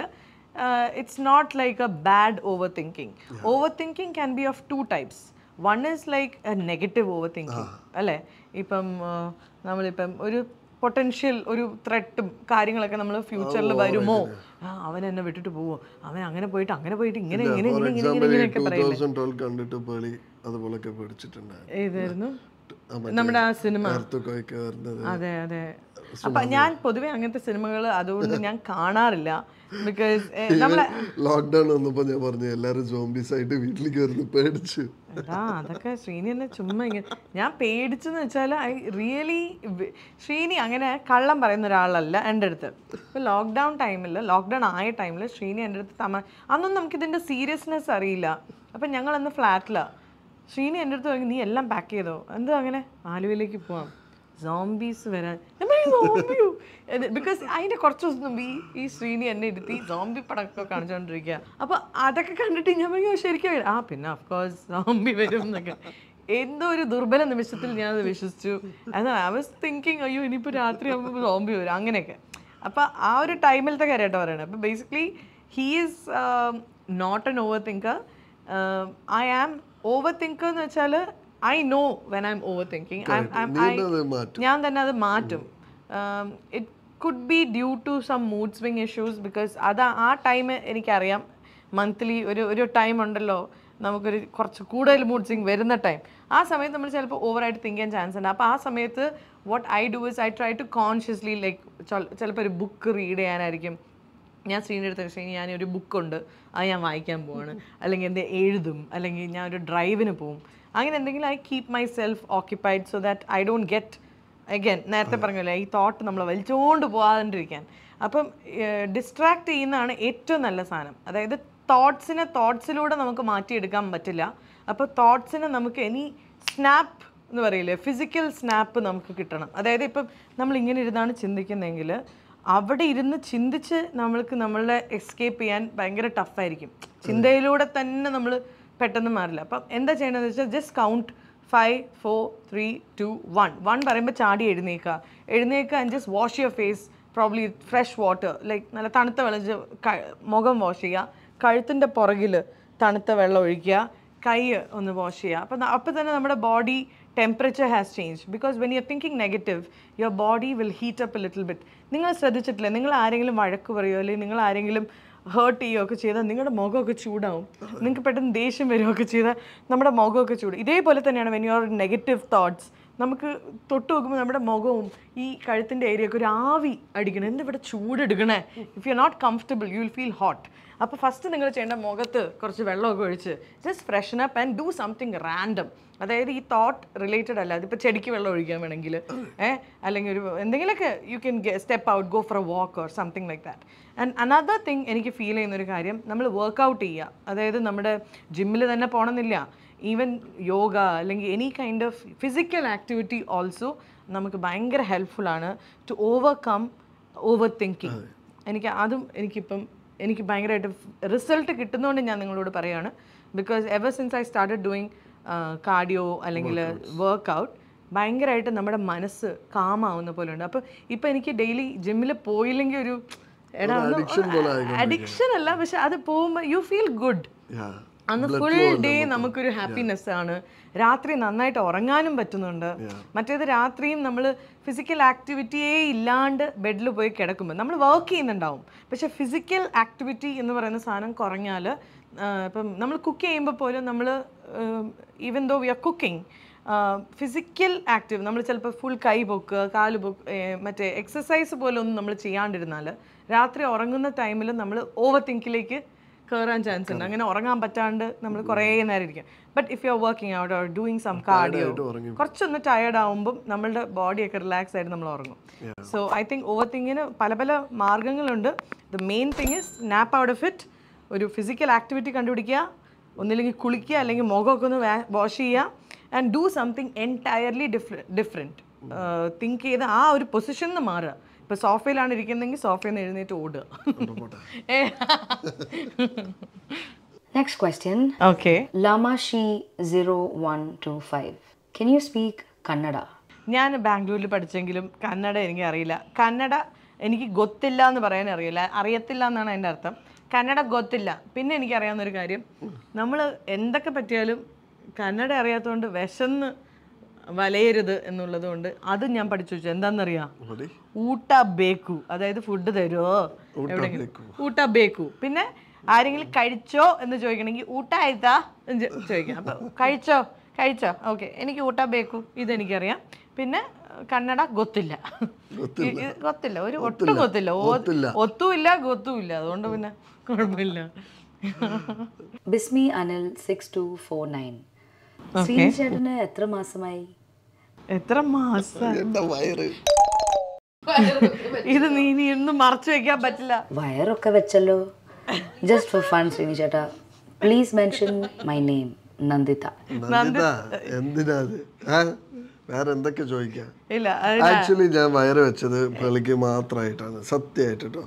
it's not like a bad over thinking. Over thinking can be of 2 types. One is like a negative overthinking, അല്ലേ? ഇപ്പം നമ്മളിപ്പം ഒരു പൊട്ടൻഷ്യൽ ഒരു ത്രെട്ടും കാര്യങ്ങളൊക്കെ നമ്മൾ ഫ്യൂച്ചറിൽ വരുമോ, അവൻ എന്നെ വിട്ടിട്ട് പോവോ, അവൻ അങ്ങനെ പോയിട്ട് ഇങ്ങനെ ഇങ്ങനെയൊക്കെ പറയില്ലേ. ഏതായിരുന്നു നമ്മുടെ ആ സിനിമ? അതെ അതെ. അപ്പൊ ഞാൻ പൊതുവെ അങ്ങനത്തെ സിനിമകൾ അതുകൊണ്ട് ഞാൻ കാണാറില്ല. ബിക്കോസ് നമ്മളെ ലോക്ക്ഡൌൺ വന്നപ്പോ ഞാൻ പറഞ്ഞു എല്ലാരും സോംബീസ് ആയിട്ട് വീട്ടിലേക്ക് വരുന്നു, പേടിച്ചു. അതൊക്കെ ശ്രീനി എന്നെ ചുമ്മാ ഞാൻ പേടിച്ചെന്ന് വെച്ചാൽ ഐ റിയലി, ശ്രീനി അങ്ങനെ കള്ളം പറയുന്ന ഒരാളല്ല എൻ്റെ അടുത്ത്. ഇപ്പോൾ ലോക്ക്ഡൗൺ ആയ ടൈമിൽ ശ്രീനി എൻ്റെ അടുത്ത് അന്നൊന്നും നമുക്കിതിൻ്റെ സീരിയസ്നെസ് അറിയില്ല. അപ്പം ഞങ്ങളന്ന് ഫ്ലാറ്റിലാണ്. ശ്രീനി എൻ്റെ അടുത്ത് പറഞ്ഞു, നീ എല്ലാം പാക്ക് ചെയ്തോ, എന്തോ അങ്ങനെ ആലുവയിലേക്ക് പോവാം, സോംബീസ് വരാൻ. ബിക്കോസ് അതിൻ്റെ കുറച്ച് ദിവസം മുമ്പ് ഈ ശ്രീനി എന്നെ ഇരുത്തി സോംബി പടമൊക്കെ കാണിച്ചുകൊണ്ടിരിക്കുക. അപ്പോൾ അതൊക്കെ കണ്ടിട്ട് ഞാൻ പറഞ്ഞു ശരിക്കും പിന്നെ ഓഫ്കോഴ്സ് സോംബി വരും എന്നൊക്കെ. എന്തോ ഒരു ദുർബല നിമിഷത്തിൽ ഞാനത് വിശ്വസിച്ചു. എന്നാൽ ഐ വാസ് തിങ്കിങ് അയ്യോ ഇനിയിപ്പോൾ രാത്രി ആകുമ്പോൾ സോംബി വരും അങ്ങനെയൊക്കെ. അപ്പോൾ ആ ഒരു ടൈമിലത്തെ കാര്യമായിട്ട് പറയണത്. അപ്പോൾ basically he is not an over thinker. I am over thinker എന്ന് വെച്ചാൽ I know when I am over thinking. ഞാൻ തന്നെ അത് മാറ്റും. It could be due to some mood swing issues. Because അത് ആ ടൈം എനിക്കറിയാം. മന്ത്ലി ഒരു ടൈം ഉണ്ടല്ലോ നമുക്കൊരു കുറച്ച് കൂടുതൽ മൂഡ് സ്വിങ് വരുന്ന ടൈം. ആ സമയത്ത് നമ്മൾ ചിലപ്പോൾ ഓവറായിട്ട് തിങ്ക് ചെയ്യാൻ ചാൻസ് ഉണ്ട്. അപ്പോൾ ആ സമയത്ത് what I do is I try to consciously like ചിലപ്പോൾ ഒരു ബുക്ക് റീഡ് ചെയ്യാനായിരിക്കും ഞാൻ ശ്രീൻ്റെ ശ്രീനി ഞാനൊരു ബുക്കുണ്ട് അത് ഞാൻ വായിക്കാൻ പോവാണ്, അല്ലെങ്കിൽ എന്ത് എഴുതും, അല്ലെങ്കിൽ ഞാൻ ഒരു ഡ്രൈവിന് പോവും. അങ്ങനെ എന്തെങ്കിലും I keep my self occupied so that I don't get again നേരത്തെ പറഞ്ഞല്ലോ ഈ തോട്ട് നമ്മൾ വലിച്ചുകൊണ്ട് പോകാതിരിക്കാൻ. അപ്പം ഡിസ്ട്രാക്ട് ചെയ്യുന്നതാണ് ഏറ്റവും നല്ല സാധനം. അതായത് തോട്ട്സിലൂടെ നമുക്ക് മാറ്റിയെടുക്കാൻ പറ്റില്ല. അപ്പോൾ തോട്ട്സിനെ നമുക്ക് ഇനി സ്നാപ്പ് എന്ന് പറയില്ലേ, ഫിസിക്കൽ സ്നാപ്പ് നമുക്ക് കിട്ടണം. അതായത് ഇപ്പം നമ്മൾ ഇങ്ങനെ ഇരുന്നാണ് ചിന്തിക്കുന്നതെങ്കിൽ അവിടെ ഇരുന്ന് ചിന്തിച്ച് നമ്മളെ എസ്കേപ്പ് ചെയ്യാൻ ഭയങ്കര ടഫായിരിക്കും. ചിന്തയിലൂടെ തന്നെ നമ്മൾ പെട്ടെന്ന് മാറില്ല. അപ്പം എന്താ ചെയ്യണമെന്ന് വെച്ചാൽ ജസ്റ്റ് കൗണ്ട് 5 4 3 2 1 പറയുമ്പോൾ ചാടി എഴുന്നേക്കുക and just wash your face, probably fresh water, like നല്ല തണുത്ത വെള്ളം മുഖം വാഷ് ചെയ്യുക, കഴുത്തിൻ്റെ പുറകിൽ തണുത്ത വെള്ളം ഒഴിക്കുക, കൈ ഒന്ന് വാഷ് ചെയ്യുക. അപ്പോൾ തന്നെ നമ്മുടെ body temperature has change. Because when you are thinking negative your body will heat up A little bit. നിങ്ങൾ ശ്രദ്ധിച്ചിട്ടില്ല, നിങ്ങൾ ആരെങ്കിലും വഴക്ക് പറയുമോ അല്ലെങ്കിൽ നിങ്ങൾ ആരെങ്കിലും ഹേർട്ട് ചെയ്യുകയൊക്കെ ചെയ്താൽ നിങ്ങളുടെ മുഖമൊക്കെ ചൂടാവും. നിങ്ങൾക്ക് പെട്ടെന്ന് ദേഷ്യം വരികയൊക്കെ ചെയ്താൽ നമ്മുടെ മുഖമൊക്കെ ചൂട്. ഇതേപോലെ തന്നെയാണ് when you are negative thoughts. നമുക്ക് തൊട്ട് നോക്കുമ്പോൾ നമ്മുടെ മുഖവും ഈ കഴുത്തിൻ്റെ ഏരിയയൊക്കെ ഒരു ആവി അടിക്കണം. എന്തിവിടെ ചൂടെടുക്കണേ? If you are not comfortable you will feel hot. അപ്പോൾ ഫസ്റ്റ് നിങ്ങൾ ചെയ്യേണ്ട മുഖത്ത് കുറച്ച് വെള്ളമൊക്കെ ഒഴിച്ച് just freshen up and do something random. അതായത് ഈ തോട്ട് റിലേറ്റഡ് അല്ല. അതിപ്പോൾ ചെടിക്ക് വെള്ളം ഒഴിക്കാൻ വേണമെങ്കിൽ അല്ലെങ്കിൽ ഒരു എന്തെങ്കിലുമൊക്കെ you can step out, go for a walk or something like that. And another thing എനിക്ക് ഫീൽ ചെയ്യുന്നൊരു കാര്യം, നമ്മൾ വർക്കൗട്ട് ചെയ്യുക. അതായത് നമ്മുടെ ജിമ്മിൽ തന്നെ പോകണമെന്നില്ല, ഈവൻ യോഗ അല്ലെങ്കിൽ any kind of physical activity also നമുക്ക് ഭയങ്കര ഹെൽപ്ഫുള്ളാണ് ടു ഓവർകം ഓവർ തിങ്കിങ്. എനിക്ക് ഭയങ്കരമായിട്ട് റിസൾട്ട് കിട്ടുന്നതുകൊണ്ട് ഞാൻ നിങ്ങളോട് പറയുകയാണ്. Because ever since I started doing cardio അല്ലെങ്കിൽ വർക്കൗട്ട് ഭയങ്കരമായിട്ട് നമ്മുടെ മനസ്സ് കാമാവുന്ന പോലെ ഉണ്ട്. അപ്പോൾ ഇപ്പം എനിക്ക് ഡെയിലി ജിമ്മിൽ പോയില്ലെങ്കിൽ ഒരു അഡിക്ഷൻ അല്ല, പക്ഷെ അത് പോകുമ്പോൾ യു ഫീൽ ഗുഡ്. അന്ന് ഫുൾ ഡേ നമുക്കൊരു ഹാപ്പിനെസ് ആണ്. രാത്രി നന്നായിട്ട് ഉറങ്ങാനും പറ്റുന്നുണ്ട്. മറ്റേത് രാത്രിയും നമ്മൾ ഫിസിക്കൽ ആക്ടിവിറ്റിയേ ഇല്ലാണ്ട് ബെഡിൽ പോയി കിടക്കുമ്പോൾ നമ്മൾ വർക്ക് ചെയ്യുന്നുണ്ടാവും, പക്ഷെ ഫിസിക്കൽ ആക്ടിവിറ്റി എന്ന് പറയുന്ന സാധനം കുറഞ്ഞാൽ ഇപ്പം നമ്മൾ കുക്ക് ചെയ്യുമ്പോൾ പോലും നമ്മൾ even though we are cooking physical active നമ്മൾ ചിലപ്പോൾ ഫുൾ കൈ പൊക്കുക, കാല് മറ്റേ എക്സസൈസ് പോലെ ഒന്നും നമ്മൾ ചെയ്യാണ്ടിരുന്നാൽ രാത്രി ഉറങ്ങുന്ന ടൈമിൽ നമ്മൾ ഓവർ തിങ്കിലേക്ക് കയറാൻ ചാൻസ് ഉണ്ട്. അങ്ങനെ ഉറങ്ങാൻ പറ്റാണ്ട് നമ്മൾ കുറേ നേരം ഇരിക്കും. But if you are working out or doing some cardio കുറച്ചൊന്ന് ടയേർഡ് ആകുമ്പം നമ്മളുടെ ബോഡിയൊക്കെ റിലാക്സ് ആയിട്ട് നമ്മൾ ഉറങ്ങും. സോ ഐ തിങ്ക് ഓവർ തിങ്കിന് പല പല മാർഗ്ഗങ്ങളുണ്ട്. The main thing is snap out of it. ഒരു ഫിസിക്കൽ ആക്ടിവിറ്റി കണ്ടുപിടിക്കുക, ഒന്നില്ലെങ്കിൽ കുളിക്കുക അല്ലെങ്കിൽ മുഖമൊക്കെ ഒന്ന് വാഷ് ചെയ്യുക and do something entirely different. Think ചെയ്ത് ആ ഒരു പൊസിഷനിൽ നിന്ന് മാറുക. ഇപ്പോൾ സോഫയിലാണ് ഇരിക്കുന്നതെങ്കിൽ സോഫയിൽ നിന്ന് എഴുന്നേറ്റ് ഓടുക. Next question. Okay. Lamashi0125. Can you speak Kannada? ഞാൻ ബാംഗ്ലൂരിൽ പഠിച്ചെങ്കിലും കന്നഡ എനിക്ക് അറിയില്ല. കന്നഡ എനിക്ക് ഗൊത്തില്ല എന്ന് പറയാൻ അറിയത്തില്ല എന്നാണ് എൻ്റെ അർത്ഥം. കന്നഡ ഗൊത്തില്ല. പിന്നെ എനിക്കറിയാവുന്നൊരു കാര്യം, നമ്മൾ എന്തൊക്കെ പറ്റിയാലും കന്നഡ അറിയാത്തതുകൊണ്ട് വിശന്ന് വലയരുത് എന്നുള്ളത് കൊണ്ട് അത് ഞാൻ പഠിച്ചു വെച്ചു. എന്താണെന്നറിയാം? ഊട്ട ബേക്കു, അതായത് ഫുഡ് തരുമോ എവിടെയെങ്കിലും, ഊട്ട ബേക്കു. പിന്നെ ആരെങ്കിലും കഴിച്ചോ എന്ന് ചോദിക്കണമെങ്കിൽ ഊട്ട ആയിത്താ എന്ന് ചോദിക്കണം. അപ്പം കഴിച്ചോ ഓക്കെ, എനിക്ക് ഊട്ട ബേക്കു ഇതെനിക്കറിയാം. പിന്നെ കന്നഡ ഗൊത്തില്ല, ഒരു ഒട്ടും ഗൊത്തില്ല, ഒത്തുമില്ല ഗൊത്തുമില്ല. അതുകൊണ്ട് പിന്നെ കുഴപ്പമില്ല. ബിസ്മി അനിൽ 6249. ശ്രീനി ചേട്ടന് എത്ര മാസമായി? എത്ര മാസം? ഇത് നീ ഒന്നും മറച്ചു വെക്കാൻ പറ്റില്ല. വയറൊക്കെ വെച്ചല്ലോ. ജസ്റ്റ് ഫോർ ഫൺ ശ്രീനി ചേട്ടാ, please mention my name Nanditha. എന്തിനാ വേറെ എന്തൊക്കെ ചോദിക്കാം? ആക്ച്വലി ഞാൻ വയറ് വെച്ചത് പുള്ളിക്ക് മാത്രമായിട്ടാണ്, സത്യമായിട്ട് കേട്ടോ.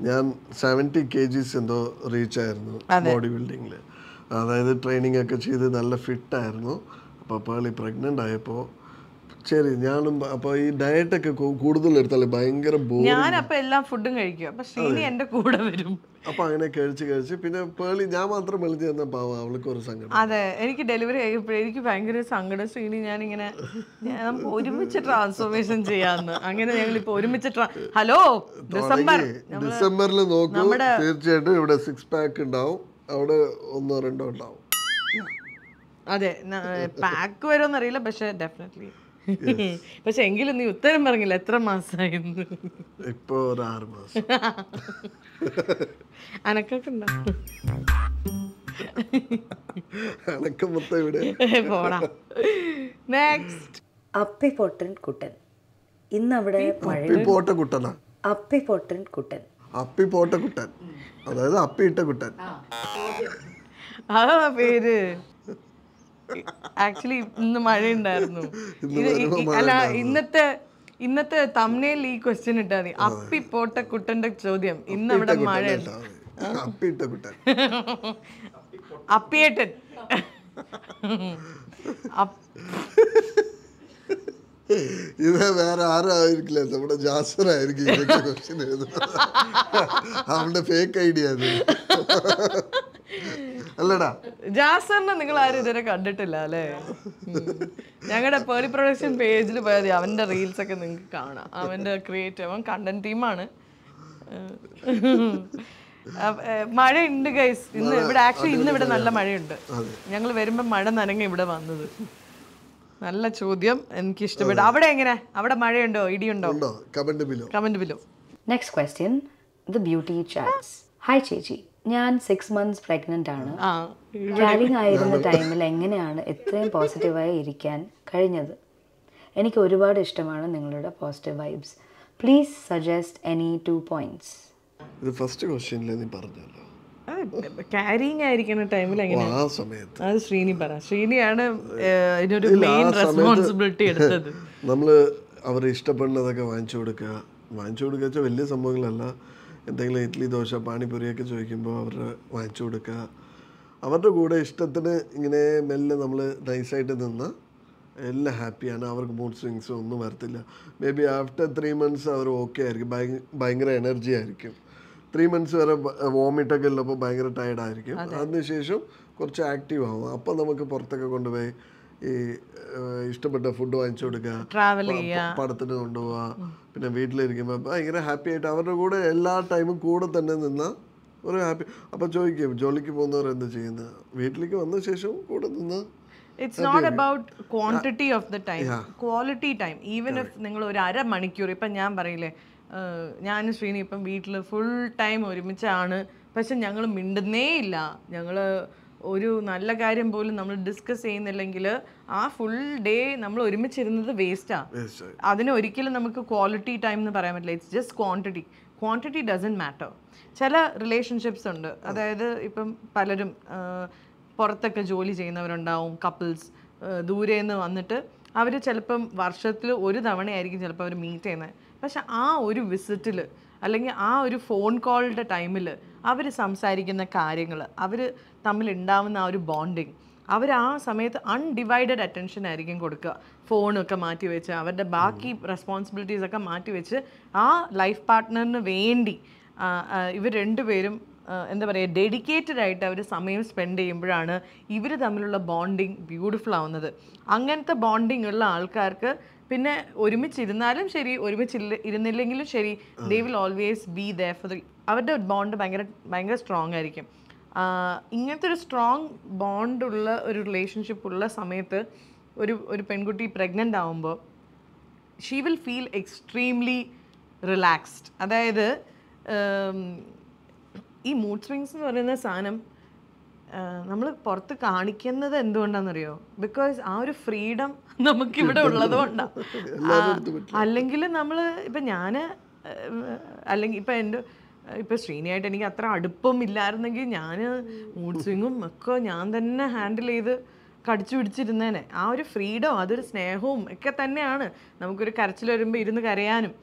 ഞാൻ 70 kgs എന്തോ റീച്ച് ആയിരുന്നു ബോഡി ബിൽഡിങ്ങിൽ. അതായത് ട്രെയിനിങ് ഒക്കെ ചെയ്ത് നല്ല ഫിറ്റായിരുന്നു. അപ്പോൾ പേളി പ്രഗ്നൻ്റ് ആയപ്പോൾ ശരി ഞാനും അപ്പോൾ ഈ ഡയറ്റൊക്കെ കൂടുതൽ എടുത്താലേ ഭയങ്കര ഞാനപ്പോൾ എല്ലാ ഫുഡും കഴിക്കും. അപ്പം ശ്രീനി എൻ്റെ കൂടെ വരും. അപ്പോൾ അങ്ങനെ കഴിച്ച് പിന്നെ പേളി ഞാൻ മാത്രം വെളിച്ച് തന്ന പാവം അവൾക്ക് ഒരു സങ്കടം. അതെ, എനിക്ക് ഡെലിവറി ആയപ്പോഴേ എനിക്ക് ഭയങ്കര സങ്കടം. ശ്രീനി ഞാനിങ്ങനെ നമുക്ക് ഒരുമിച്ച് ട്രാൻസ്ഫോർമേഷൻ ചെയ്യാമെന്ന്. അങ്ങനെ ഞങ്ങളിപ്പോൾ ഒരുമിച്ച് ഹലോ ഡിസംബറിൽ നോക്കും തീർച്ചയായിട്ടും ഇവിടെ 6 പാക്ക് ഉണ്ടാവും, അവിടെ 1-2 ഉണ്ടാവും. അതെ, പാക്ക് വരുമെന്ന് അറിയില്ല, പക്ഷെ ഡെഫിനറ്റ്ലി. പക്ഷെ എങ്കിലും നീ ഉത്തരം പറഞ്ഞില്ല എത്ര മാസമായിരുന്നു. ഇപ്പൊ ഒരു 6 മാസം. അനക്കൊക്കെ ഉണ്ടോ? അനക്കം മൊത്തം ഇവിടെ. പോടാ. നെക്സ്റ്റ്. അപ്പിപ്പൊട്ടൻ കുട്ടൻ. ഇന്നവിടെ അപ്പിപ്പോട്ട കുട്ടനാ? അപ്പിപ്പൊട്ടൻ കുട്ടൻ. അപ്പിപ്പോട്ട കുട്ടൻ, അതായത് അപ്പിയിട്ട കുട്ടൻ. അതാ പേര്. ആക്ച്വലി ഇന്ന് മഴയുണ്ടായിരുന്നു. അല്ല, ഇന്നത്തെ തംബ്നെയിൽ ഈ ക്വസ്റ്റ്യൻ ഇട്ടാ മതി, അപ്പിപ്പോട്ട കുട്ടന്റെ ചോദ്യം. ഇന്ന് അവിടെ മഴയുണ്ട്. അപ്പിയിട്ട കുട്ടൻ, അപ്പിയേട്ടൻ. ഇത് വേറെ ആരും ആയിരിക്കില്ല, നമ്മുടെ ജാസർ ആയിരിക്കും ഇതൊക്കെ ക്വസ്റ്റ്യൻ എഴുതുന്നത്. അവന്റെ ഫേക്ക് ഐഡിയ അത് അല്ലടാ. ജാസറിനെ നിങ്ങൾ ആരും ഇതുവരെ കണ്ടിട്ടില്ല അല്ലേ? ഞങ്ങളുടെ പേളി പ്രൊഡക്ഷൻ പേജിൽ പോയാൽ മതി, അവന്റെ റീൽസ് ഒക്കെ നിങ്ങൾക്ക് കാണാം. അവന്റെ ക്രിയേറ്റീവ്, അവൻ കണ്ടന്റ് ടീമാണ്. മഴയുണ്ട് ഗൈസ് ഇന്ന് ഇവിടെ. ആക്ച്വലി ഇന്ന് ഇവിടെ നല്ല മഴയുണ്ട്. ഞങ്ങൾ വരുമ്പോ മഴ നനങ്ങ ഇവിടെ വന്നത്. നല്ല ചോദ്യം, എനിക്ക് ഇഷ്ടപ്പെട്ടു. അവിടെ എങ്ങനെ? അവിടെ മഴയുണ്ടോ, ഇടിയുണ്ടോ? Comment below. Next question, the beauty chats. Hi ചേച്ചി, ഞാൻ 6 months പ്രഗ്നന്റ് ആണ്. ക്യാരിങ് ആയിരുന്ന ടൈമിൽ എങ്ങനെയാണ് ഇത്രയും പോസിറ്റീവായി ഇരിക്കാൻ കഴിഞ്ഞത്? എനിക്ക് ഒരുപാട് ഇഷ്ടമാണ് നിങ്ങളുടെ positive vibes. Please suggest any 2 points. ഇത് ഫസ്റ്റ് ക്വസ്റ്റ്യനിൽ നീ പറഞ്ഞല്ലോ, ക്യാരിങ് ആയിരിക്കുന്ന ടൈമിൽ എങ്ങനെയാണ്? ആ സമയത്ത് അത് ശ്രീനി പറ. ശ്രീനിയാണ് ഇതിനൊരു മെയിൻ റെസ്പോൺസിബിലിറ്റി എടുത്തത്. നമ്മൾ അവർ ഇഷ്ടപ്പെടുന്നതൊക്കെ വാങ്ങിച്ചു കൊടുക്കുക വലിയ സംഭവങ്ങളല്ല. എന്തെങ്കിലും ഇഡ്ഡലി, ദോശ, പാനിപൂരിയൊക്കെ ചോദിക്കുമ്പോൾ അവരുടെ വാങ്ങിച്ചു കൊടുക്കുക. അവരുടെ കൂടെ ഇഷ്ടത്തിന് ഇങ്ങനെ മെല്ലെ നമ്മൾ നൈസായിട്ട് നിന്ന് എല്ലാം ഹാപ്പിയാണ്. അവർക്ക് മൂഡ് സ്വിങ്സ് ഒന്നും വരത്തില്ല. മേ ബി ആഫ്റ്റർ 3 months അവർ ഓക്കെ ആയിരിക്കും, ഭയങ്കര എനർജി ആയിരിക്കും. 3 months വരെ വോമിറ്റൊക്കെ ഉള്ളപ്പോൾ ഭയങ്കര ടയർഡായിരിക്കും. അതിനുശേഷം കുറച്ച് ആക്റ്റീവ് ആവും. അപ്പോൾ നമുക്ക് പുറത്തൊക്കെ കൊണ്ടുപോയി ഈ ഇഷ്ടപ്പെട്ട ഫുഡ് വാങ്ങിച്ചു കൊടുക്കുക, പടത്തിന് കൊണ്ടുപോവുക, പിന്നെ വീട്ടിലിരിക്കുമ്പോൾ ഭയങ്കര ഹാപ്പി ആയിട്ട് അവരുടെ കൂടെ എല്ലാ ടൈമും കൂടെ തന്നെ നിന്ന ഒരു ഹാപ്പി. അപ്പോൾ ചോദിക്കും ജോലിക്ക് പോകുന്നവർ എന്താ ചെയ്യുന്നത്? വീട്ടിലേക്ക് വന്ന ശേഷം കൂടെ നിന്ന്. It's not about quantity of the time, quality time. Even if നിങ്ങൾ ഒരു 1/2 മണിക്കൂർ, ഇപ്പം ഞാൻ പറയില്ലേ, ഞാനും ശ്രീനി ഇപ്പം വീട്ടിൽ ഫുൾ ടൈം ഒരുമിച്ചാണ്, പക്ഷെ ഞങ്ങൾ മിണ്ടുന്നേ ഇല്ല. ഞങ്ങൾ ഒരു നല്ല കാര്യം പോലും നമ്മൾ ഡിസ്കസ് ചെയ്യുന്നില്ലെങ്കിൽ ആ ഫുൾ ഡേ നമ്മൾ ഒരുമിച്ചിരുന്നത് വേസ്റ്റാണ്. അതിന് ഒരിക്കലും നമുക്ക് ക്വാളിറ്റി ടൈം എന്ന് പറയാൻ പറ്റില്ല. It's just quantity doesn't matter. ചില റിലേഷൻഷിപ്സ് ഉണ്ട്, അതായത് ഇപ്പം പലരും പുറത്തൊക്കെ ജോലി ചെയ്യുന്നവരുണ്ടാവും, കപ്പിൾസ് ദൂരെ നിന്ന് വന്നിട്ട് അവർ ചിലപ്പം വർഷത്തിൽ ഒരു തവണയായിരിക്കും ചിലപ്പോൾ അവർ മീറ്റ് ചെയ്യുന്നത്. പക്ഷെ ആ ഒരു വിസിറ്റിൽ അല്ലെങ്കിൽ ആ ഒരു ഫോൺ കോളിൻ്റെ ടൈമിൽ അവർ സംസാരിക്കുന്ന കാര്യങ്ങൾ, അവർ തമ്മിൽ ഉണ്ടാവുന്ന ആ ഒരു ബോണ്ടിങ്, അവർ ആ സമയത്ത് അൺഡിവൈഡഡ് അറ്റൻഷൻ ആയിരിക്കും കൊടുക്കുക. ഫോണൊക്കെ മാറ്റി വെച്ച് അവരുടെ ബാക്കി റെസ്പോൺസിബിലിറ്റീസൊക്കെ മാറ്റി വെച്ച് ആ ലൈഫ് പാർട്ട്ണറിന് വേണ്ടി ഇവർ രണ്ടുപേരും എന്താ പറയുക, ഡെഡിക്കേറ്റഡ് ആയിട്ട് അവർ സമയം സ്പെൻഡ് ചെയ്യുമ്പോഴാണ് ഇവർ തമ്മിലുള്ള ബോണ്ടിങ് ബ്യൂട്ടിഫുൾ ആവുന്നത്. അങ്ങനത്തെ ബോണ്ടിങ് ഉള്ള ആൾക്കാർക്ക് പിന്നെ ഒരുമിച്ചിരുന്നാലും ശരി, ഇരുന്നില്ലെങ്കിലും ശരി, they will always be there for the. അവരുടെ ബോണ്ട് ഭയങ്കര സ്ട്രോങ് ആയിരിക്കും. ഇങ്ങനത്തെ ഒരു സ്ട്രോങ് ബോണ്ടുള്ള ഒരു റിലേഷൻഷിപ്പ് ഉള്ള സമയത്ത് ഒരു പെൺകുട്ടി പ്രഗ്നൻ്റ് ആവുമ്പോൾ she will feel extremely relaxed. അതായത് ഈ മൂഡ് സ്വിങ്സ് എന്ന് പറയുന്ന സാധനം നമ്മൾ പുറത്ത് കാണിക്കുന്നത് എന്തുകൊണ്ടാണെന്നറിയോ? ബിക്കോസ് ആ ഒരു ഫ്രീഡം നമുക്കിവിടെ ഉള്ളത് കൊണ്ടാണ്. അല്ലെങ്കിൽ നമ്മൾ ഇപ്പം ഞാൻ അല്ലെങ്കിൽ ഇപ്പം ശ്രീനിയായിട്ട് എനിക്ക് അത്ര അടുപ്പം ഇല്ലായിരുന്നെങ്കിൽ ഞാൻ മൂഡ് സ്വിങ്ങും ഒക്കെ ഞാൻ തന്നെ ഹാൻഡിൽ ചെയ്ത് കടിച്ചു പിടിച്ചിരുന്നേനെ. ആ ഒരു ഫ്രീഡം, അതൊരു സ്നേഹവും ഒക്കെ തന്നെയാണ്. നമുക്കൊരു കരച്ചിൽ വരുമ്പോൾ ഇരുന്ന് കരയാനും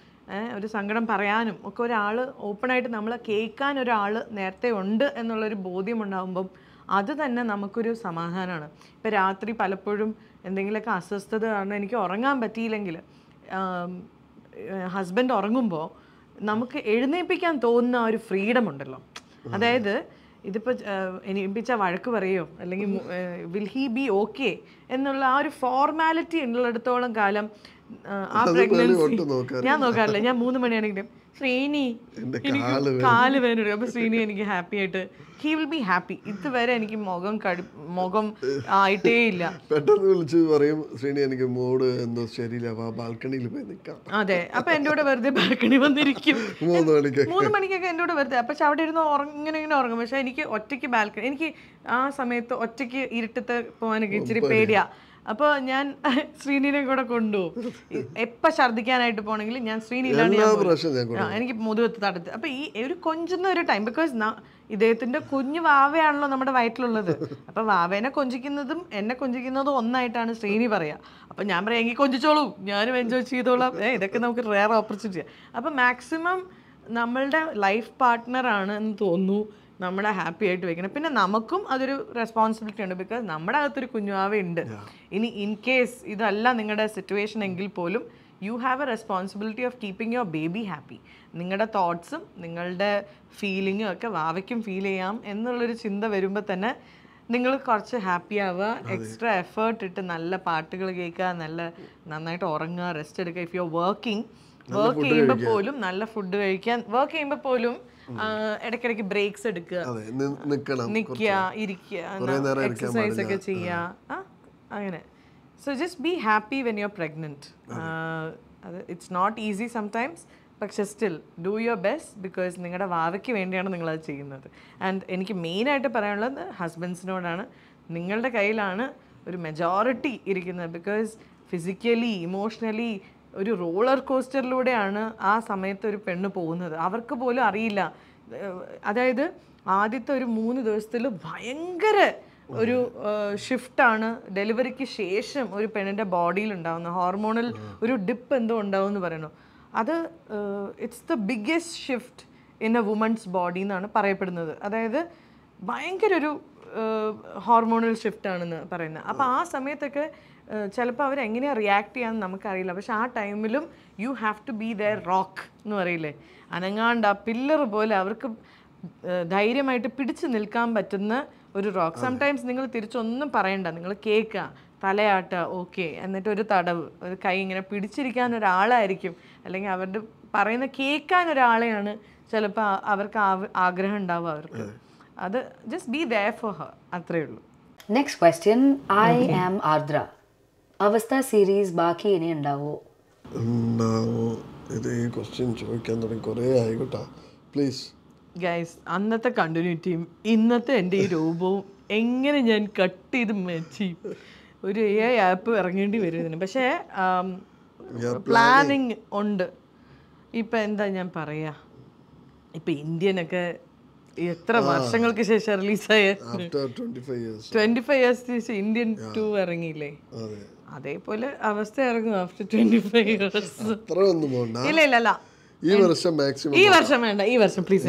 ഒരു സങ്കടം പറയാനും ഒക്കെ ഒരാൾ ഓപ്പണായിട്ട് നമ്മളെ കേൾക്കാൻ ഒരാൾ നേരത്തെ ഉണ്ട് എന്നുള്ളൊരു ബോധ്യം ഉണ്ടാകുമ്പം അത് തന്നെ നമുക്കൊരു സമാധാനമാണ്. ഇപ്പം രാത്രി പലപ്പോഴും എന്തെങ്കിലുമൊക്കെ അസ്വസ്ഥത കാരണം എനിക്ക് ഉറങ്ങാൻ പറ്റിയില്ലെങ്കിൽ ഹസ്ബൻഡ് ഉറങ്ങുമ്പോൾ നമുക്ക് എഴുന്നേൽപ്പിക്കാൻ തോന്നുന്ന ഒരു ഫ്രീഡം ഉണ്ടല്ലോ. അതായത് ഇതിപ്പോൾ എണീപ്പിച്ചാൽ വഴക്ക് പറയുമോ അല്ലെങ്കിൽ വിൽ ഹി ബി ഓക്കെ എന്നുള്ള ആ ഒരു ഫോർമാലിറ്റി ഉള്ളിടത്തോളം കാലം ആ പ്രഗ്നൻസി ഞാൻ നോക്കാറില്ല. ഞാൻ 3 മണിയാണെങ്കിലും ശ്രീനി എനിക്ക് കാല് വേദന, അപ്പൊ ശ്രീനി എനിക്ക് ഹാപ്പി ആയിട്ട് ഹി വിൽ ബി ഹാപ്പി. ഇതുവരെ എനിക്ക് മുഖം ആയിട്ടേ ഇല്ല. പെട്ടെന്ന് വിളിച്ച് പറയും ശ്രീനി എനിക്ക് മൂഡ് എന്തോ ശരിയില്ല, ബാൽക്കണിയിൽ പോയി നിൽക്കാം. അതെ, അപ്പൊ എൻ്റെ കൂടെ വെറുതെ ബാൽക്കണി വന്നിരിക്കും 3 മണിക്കൊക്കെ എൻ്റെ കൂടെ വെറുതെ. പക്ഷെ അവിടെ ഇരുന്ന് ഇങ്ങനെ ഉറങ്ങും. പക്ഷെ എനിക്ക് ഒറ്റയ്ക്ക് ബാൽക്കണി, എനിക്ക് ആ സമയത്ത് ഒറ്റയ്ക്ക് ഇരുട്ടത്ത് പോകാനൊക്കെ ഇച്ചിരി പേടിയാ. അപ്പോൾ ഞാൻ ശ്രീനിനെ കൂടെ കൊണ്ടുപോകും. എപ്പോൾ ഛർദ്ദിക്കാനായിട്ട് പോകണമെങ്കിൽ ഞാൻ ശ്രീനിയിലാണ് എനിക്ക് മുതുകത്ത് തടുത്ത്. അപ്പോൾ ഈ ഒരു കൊഞ്ചുന്ന ഒരു ടൈം, ബിക്കോസ് ഇദ്ദേഹത്തിൻ്റെ കുഞ്ഞു വാവയാണല്ലോ നമ്മുടെ വയറ്റിലുള്ളത്. അപ്പോൾ വാവേനെ കൊഞ്ചിക്കുന്നതും എന്നെ കൊഞ്ചിക്കുന്നതും ഒന്നായിട്ടാണ് ശ്രീനി പറയുക. അപ്പം ഞാൻ പറയാം എങ്കിൽ കൊഞ്ചിച്ചോളൂ, ഞാനും എൻജോയ് ചെയ്തോളാം. ഇതൊക്കെ നമുക്ക് റെയർ ഓപ്പർച്യൂണിറ്റിയാണ്. അപ്പം മാക്സിമം നമ്മളുടെ ലൈഫ് പാർട്ട്ണറാണ് എന്ന് തോന്നുന്നു നമ്മളെ ഹാപ്പി ആയിട്ട് വെക്കണം. പിന്നെ നമുക്കും അതൊരു റെസ്പോൺസിബിലിറ്റി ഉണ്ട്, ബിക്കോസ് നമ്മുടെ അകത്തൊരു കുഞ്ഞുവാവയുണ്ട്. ഇനി ഇൻ കേസ് ഇതല്ല നിങ്ങളുടെ സിറ്റുവേഷൻ എങ്കിൽ പോലും you have A responsibility of keeping your baby happy. നിങ്ങളുടെ തോട്ട്സും നിങ്ങളുടെ ഫീലിങ്ങും ഒക്കെ വാവയ്ക്കും ഫീൽ ചെയ്യാം എന്നുള്ളൊരു ചിന്ത വരുമ്പോൾ തന്നെ നിങ്ങൾ കുറച്ച് ഹാപ്പി ആവുക. എക്സ്ട്രാ എഫേർട്ട് ഇട്ട് നല്ല പാട്ടുകൾ കേൾക്കുക, നന്നായിട്ട് ഉറങ്ങുക, റെസ്റ്റ് എടുക്കുക. ഇഫ് യു ആർ വർക്ക് ചെയ്യുമ്പോൾ പോലും നല്ല ഫുഡ് കഴിക്കാൻ, വർക്ക് ചെയ്യുമ്പോൾ പോലും ഇടയ്ക്കിടയ്ക്ക് ബ്രേക്സ് എടുക്കുക, നിൽക്കുക, ഇരിക്കുക, എക്സസൈസ് ഒക്കെ ചെയ്യുക, അങ്ങനെ. So just be happy when you are pregnant. അത് ഇറ്റ്സ് നോട്ട് ഈസി സംടൈംസ്, പക്ഷെ still do your best, because നിങ്ങളുടെ വാവയ്ക്ക് വേണ്ടിയാണ് നിങ്ങളത് ചെയ്യുന്നത്. ആൻഡ് എനിക്ക് മെയിനായിട്ട് പറയാനുള്ളത് ഹസ്ബൻഡ്സിനോടാണ്. നിങ്ങളുടെ കയ്യിലാണ് ഒരു മെജോറിറ്റി ഇരിക്കുന്നത്. ബിക്കോസ് ഫിസിക്കലി ഇമോഷണലി ഒരു റോളർ കോസ്റ്ററിലൂടെയാണ് ആ സമയത്ത് ഒരു പെണ്ണ് പോകുന്നത്. അവർക്ക് പോലും അറിയില്ല. അതായത് ആദ്യത്തെ ഒരു 3 ദിവസത്തിൽ ഭയങ്കര ഒരു ഷിഫ്റ്റാണ് ഡെലിവറിക്ക് ശേഷം ഒരു പെണ്ണിൻ്റെ ബോഡിയിൽ ഉണ്ടാകുന്ന ഹോർമോണൽ ഒരു ഡിപ്പ് എന്തോ ഉണ്ടാവും എന്ന് പറയുന്നു. അത് it's the biggest shift in a woman's body എന്നാണ് പറയപ്പെടുന്നത്. അതായത് ഭയങ്കര ഒരു ഹോർമോണൽ ഷിഫ്റ്റ് ആണെന്ന് പറയുന്നത്. അപ്പോൾ ആ സമയത്തൊക്കെ ചിലപ്പോൾ അവരെങ്ങനെയാണ് റിയാക്ട് ചെയ്യാമെന്ന് നമുക്കറിയില്ല. പക്ഷെ ആ ടൈമിലും you have to be there rock എന്ന് പറയില്ലേ, അനങ്ങാണ്ട് ആ പില്ലർ പോലെ അവർക്ക് ധൈര്യമായിട്ട് പിടിച്ചു നിൽക്കാൻ പറ്റുന്ന ഒരു റോക്ക്. സംടൈംസ് നിങ്ങൾ തിരിച്ചൊന്നും പറയണ്ട, നിങ്ങൾ കേൾക്കുക, തലയാട്ടുക, ഓക്കെ, എന്നിട്ട് ഒരു തടവ്, ഒരു കൈ ഇങ്ങനെ പിടിച്ചിരിക്കാൻ ഒരാളായിരിക്കും, അല്ലെങ്കിൽ അവരുടെ പറയുന്ന കേൾക്കാൻ ഒരാളെയാണ് ചിലപ്പോൾ അവർക്ക് ആഗ്രഹം ഉണ്ടാവും അവർക്ക്. അത് just be there for her, അത്രയേ ഉള്ളൂ. Next question. I am Ardra. അവസ്ഥ സീരീസ് ബാക്കി ഇനി ഉണ്ടാവോ? ഇത് ഈ ക്വസ്റ്റ്യൻ ചോദിക്കാൻ തുടങ്ങി കുറേ ആയിക്കോട്ടാ, പ്ലീസ് ഗൈസ്. അന്നത്തെ കണ്ടിന്യൂറ്റിയും ഇന്നത്തെ എൻ്റെ ഈ രൂപവും എങ്ങനെ ഞാൻ കട്ട് ചെയ്ത് മെച്ചി ഒരു AI ആപ്പ് ഇറങ്ങേണ്ടി വരും ഇതിന്. പക്ഷേ പ്ലാനിങ് ഉണ്ട്. ഇപ്പം എന്താ ഞാൻ പറയാ, ഇപ്പം ഇന്ത്യനൊക്കെ എത്ര വർഷങ്ങൾക്ക് ശേഷം റിലീസായ 25 years ഇന്ത്യൻ 2 ഇറങ്ങിയില്ലേ, അതേപോലെ അവസ്ഥ ഇറങ്ങും ആഫ്റ്റർ 25 years. ഇല്ല ഈ വർഷം വേണ്ട, ഈ വർഷം പ്ലീസ്.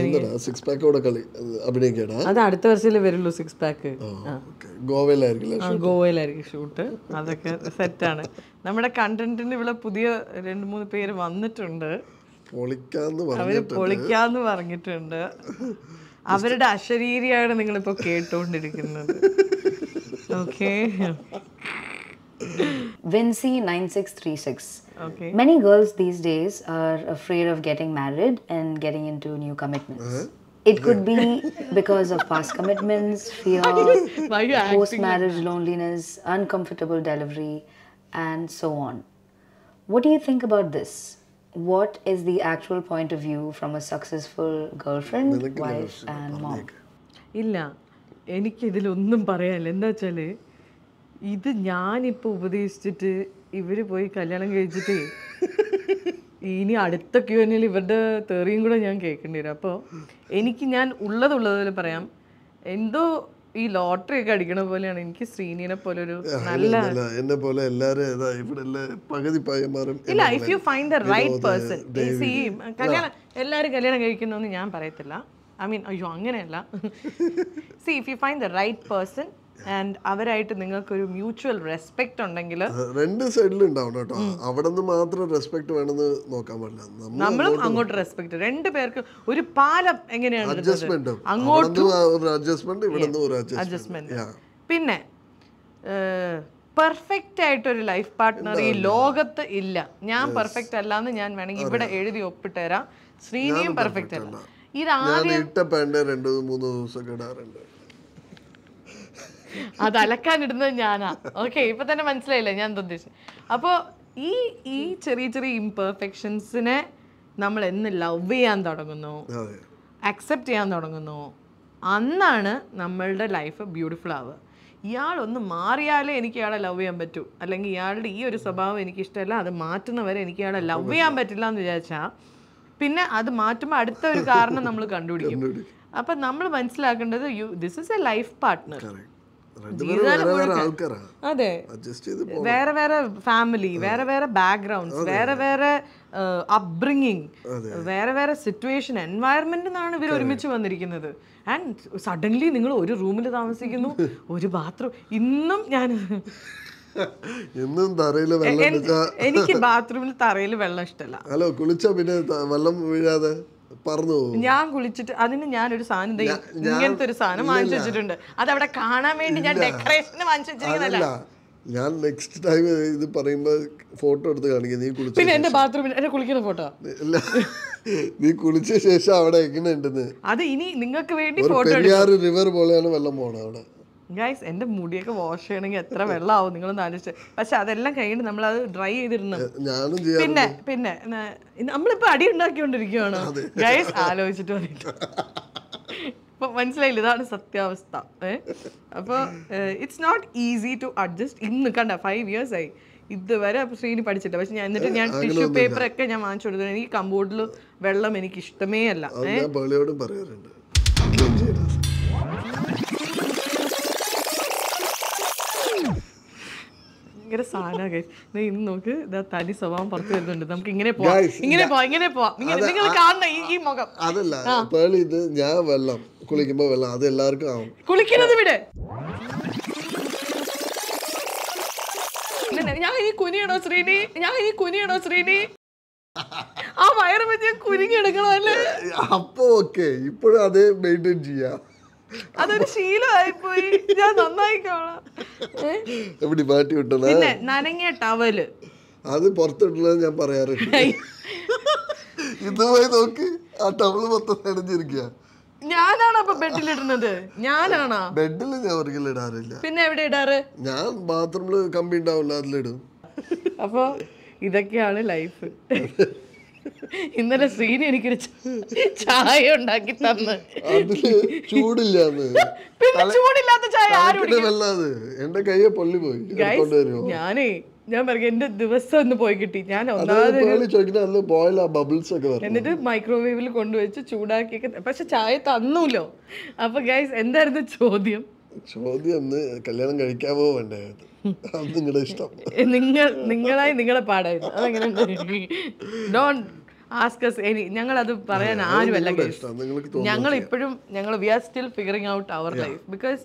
അത് അടുത്ത വർഷമല്ലേ വരുള്ളൂ 6 pack. ഗോവയിലായിരിക്കും ഷൂട്ട്. അതൊക്കെ സെറ്റാണ്. നമ്മുടെ കണ്ടന്റിന് ഇവിടെ പുതിയ 2-3 പേര് വന്നിട്ടുണ്ട്. അവര് പൊളിക്കാന്ന് പറഞ്ഞിട്ടുണ്ട്. അവരുടെ അശരീരിയാണ് നിങ്ങളിപ്പോ കേട്ടോണ്ടിരിക്കുന്നത്. Okay. Vincy 9636. Okay. Many girls these days are afraid of getting married and getting into new commitments. It could be because of past commitments, fear, post-marriage loneliness, uncomfortable delivery, and so on. What do you think about this? What is the actual point of view from a successful girlfriend, wife, and mom? ഇല്ല, എനിക്കിതിലൊന്നും പറയാനില്ല. എന്താ വെച്ചാൽ ഇത് ഞാനിപ്പോൾ ഉപദേശിച്ചിട്ട് ഇവർ പോയി കല്യാണം കഴിച്ചിട്ട് ഇനി അടുത്ത Q&Aയിൽ ഇവരുടെ തെറിയും കൂടെ ഞാൻ കേൾക്കേണ്ടി വരും. അപ്പോൾ ഞാൻ ഉള്ളതുപോലെ പറയാം. എന്തോ ഈ ലോട്ടറി ഒക്കെ അടിക്കണ പോലെയാണ് എനിക്ക് ശ്രീനിനെ പോലെ ഒരു നല്ല ഇല്ല. If you find the right person, എല്ലാവരും കല്യാണം കഴിക്കുന്നൊന്നും ഞാൻ പറയത്തില്ല. ഐ മീൻ അയ്യോ അങ്ങനെയല്ല. See if you find the right person and അവരായിട്ട് നിങ്ങൾക്കൊരു മ്യൂച്വൽ റെസ്പെക്ട് ഉണ്ടെങ്കിൽ രണ്ട് സൈഡിലും ഉണ്ടാവണം കേട്ടോ. അവിടെ നിന്ന് മാത്രം റെസ്പെക്ട് വേണമെന്ന് നോക്കാൻ പാടില്ല. നമ്മളും അങ്ങോട്ട് റെസ്പെക്ട്, രണ്ടു പേർക്ക് ഒരു പാലം എങ്ങനെയാണ് അഡ്ജസ്റ്റ്മെന്റ്. പിന്നെ പെർഫെക്റ്റ് ആയിട്ടൊരു ലൈഫ് പാർട്ട്ണർ ഈ ലോകത്ത് ഇല്ല. ഞാൻ പെർഫെക്റ്റ് അല്ലാന്ന് ഞാൻ വേണമെങ്കിൽ ഇവിടെ എഴുതി ഒപ്പിട്ട് തരാം. ശ്രീനിയും പെർഫെക്റ്റ് അല്ല. അത് അലക്കാനിടുന്നത് ഞാനാ. ഓക്കെ, ഇപ്പൊ തന്നെ മനസ്സിലായില്ലേ ഞാൻ എന്താ ഉദ്ദേശിച്ചത്. അപ്പോൾ ഈ ചെറിയ ചെറിയ ഇംപെർഫെക്ഷൻസിനെ നമ്മൾ എന്ന് ലവ് ചെയ്യാൻ തുടങ്ങുന്നു, അക്സെപ്റ്റ് ചെയ്യാൻ തുടങ്ങുന്നു, അന്നാണ് നമ്മളുടെ ലൈഫ് ബ്യൂട്ടിഫുൾ ആവുക. ഇയാളൊന്ന് മാറിയാലേ എനിക്ക് ഇയാളെ ലവ് ചെയ്യാൻ പറ്റൂ, അല്ലെങ്കിൽ ഇയാളുടെ ഈ ഒരു സ്വഭാവം എനിക്ക് ഇഷ്ടമല്ല, അത് മാറ്റുന്നവരെ എനിക്ക് ഇയാളെ ലവ് ചെയ്യാൻ പറ്റില്ല എന്ന് വിചാരിച്ചാൽ പിന്നെ അത് മാറ്റുമ്പോൾ അടുത്ത ഒരു കാരണം നമ്മൾ കണ്ടുപിടിക്കും. അപ്പം നമ്മൾ മനസ്സിലാക്കേണ്ടത് this is A life partner. അതെ, വേറെ വേറെ ഫാമിലി, വേറെ വേറെ ബാക്ക്ഗ്രൗണ്ട്സ്, വേറെ വേറെ അപ്ബ്രിങ്ങിങ്, വേറെ വേറെ സിറ്റുവേഷൻ, എൻവയറമെന്റ് നിന്നാണ് ഇവർ ഒരുമിച്ച് വന്നിരിക്കുന്നത്. ആൻഡ് സഡൻലി നിങ്ങൾ ഒരു റൂമിൽ താമസിക്കുന്നു, ഒരു ബാത്റൂം. ഇന്നും ഞാൻ എനിക്ക് ബാത്റൂമിൽ തറയിൽ വെള്ളം ഇഷ്ടമല്ല. ഹലോ, കുളിച്ചാ പിന്നെ വെള്ളം വീഴാതെ പറഞ്ഞു. ഞാൻ കുളിച്ചിട്ട് അതിന് ഞാനൊരു സാധനം ഇങ്ങനത്തെ ഒരു സാധനം വാങ്ങിച്ചു വെച്ചിട്ടുണ്ട്. അത് അവിടെ കാണാൻ വേണ്ടി ഞാൻ ഡെക്കറേഷന് വാങ്ങിച്ചു വെച്ചിരിക്കുന്നതല്ല. ഞാൻ നെക്സ്റ്റ് ടൈം ഇത് പറയുമ്പോ ഫോട്ടോ എടുത്ത് കാണിക്കാം. നീ കുളിച്ച പിന്നെ എന്റെ ബാത്റൂമിൽ എന്നെ കുളിക്കുന്ന ഫോട്ടോ ഇല്ല, നീ കുളിച്ച ശേഷം അവിടെ എങ്ങനെ ഉണ്ടെന്ന്. അത് ഇനി നിങ്ങൾക്ക് വേണ്ടി ഫോട്ടോ റിവർ പോലെയാണ് വെള്ളം പോണത് അവിടെ. ഗൈസ്, എൻ്റെ മുടിയൊക്കെ വാഷ് ചെയ്യണമെങ്കിൽ എത്ര വെള്ളമാവും നിങ്ങളൊന്ന് ആലോചിച്ച്. പക്ഷെ അതെല്ലാം കഴിഞ്ഞിട്ട് നമ്മളത് ഡ്രൈ ചെയ്തിരുന്നു. പിന്നെ നമ്മളിപ്പോൾ അടി ഉണ്ടാക്കിക്കൊണ്ടിരിക്കുകയാണ് ഗൈസ്, ആലോചിച്ചിട്ട് പറഞ്ഞിട്ട്. ഇപ്പം മനസ്സിലായില്ല, ഇതാണ് സത്യാവസ്ഥ. അപ്പോൾ it's not easy to adjust. ഇന്ന് കണ്ട 5 years ആയി ഇതുവരെ ശ്രീനി പഠിച്ചില്ല. പക്ഷെ ഞാൻ എന്നിട്ട് ഞാൻ ടിഷ്യൂ പേപ്പറൊക്കെ ഞാൻ വാങ്ങിച്ചു കൊടുത്തു. എനിക്ക് കമ്പോർഡിൽ വെള്ളം എനിക്ക് ഇഷ്ടമേ അല്ല. ഭയങ്കര സാധനം ഗൈസ്. ഇന്ന് നോക്ക്, തനി സ്വഭാവം പുറത്തു വരുന്നുണ്ട്. നമുക്ക് ഇങ്ങനെ പോവാം, ഇങ്ങനെ പോവാം, ഇങ്ങനെ പോവാം. നിങ്ങൾ കാണുന്ന ഈ മുഖം അതല്ല. ഇത് ഞാൻ വെള്ളം കുളിക്കുമ്പോ വെള്ളം അത് എല്ലാവർക്കും ആവും. കുളിക്കുന്നത് ഇവിടെ ഞാൻ ഈ കുനിയണോ ശ്രീനി, ഞാൻ ഈ കുനിയണോ ശ്രീനി? ആ വയറ് വെച്ച് കുനിങ്ങി എടുക്കണോ അല്ലേ? അപ്പൊ ഓക്കെ, ഇപ്പോഴും അതേ മെയിൻറ്റെയിൻ ചെയ്യാം. അതൊരു ശീലമായിപ്പോയി. ഞാൻ നന്നായിക്കോളാം. പിന്നെ നനങ്ങിയ ടവല് അത് പുറത്തിട്ടുള്ളത് ഞാൻ പറയാറുണ്ട്. ഇതുമായി നോക്ക്, ആ ടവല് മൊത്തം നനഞ്ഞിരിക്കുക. ഞാനാണ് അപ്പൊ ബെഡിലിടുന്നത്? ഞാനാണോ? ബെഡിൽ ഞാൻ ഒരിക്കലും ഇടാറില്ല. പിന്നെ എവിടെ ഇടാറ്? ഞാൻ ബാത്റൂമില് കമ്പി ഉണ്ടാവില്ല, അതിലിടും. അപ്പൊ ഇതൊക്കെയാണ് ലൈഫ്. ഇന്നലെ ശ്രീനി എനിക്കൊരു ചായ ഉണ്ടാക്കി തന്ന്. ചൂടില്ലാന്ന്. പിന്നെ ചൂടില്ലാത്ത ചായ ആരും എന്റെ കയ്യെ പൊള്ളി പോയി. ഞാൻ പറഞ്ഞു എന്റെ ദിവസം ഒന്ന് പോയി കിട്ടി. ഞാൻ എന്നിട്ട് മൈക്രോവേവിൽ കൊണ്ടുവച്ച് ചൂടാക്കി. പക്ഷെ ചായ തന്നൂല്ലോ. അപ്പൊ ഗൈസ്, എന്തായിരുന്നു ചോദ്യം? കല്യാണം കഴിക്കാമോ വേണ്ടേ? നിങ്ങളുടെ ഇഷ്ടം. നിങ്ങളായി നിങ്ങളെ പാടായിരുന്നു. അതെങ്ങനെ? Don't ask us any. ഞങ്ങളത് പറയാൻ ആരുമല്ല ഗൈസ്. ഞങ്ങൾ ഇപ്പോഴും we are still figuring out our life because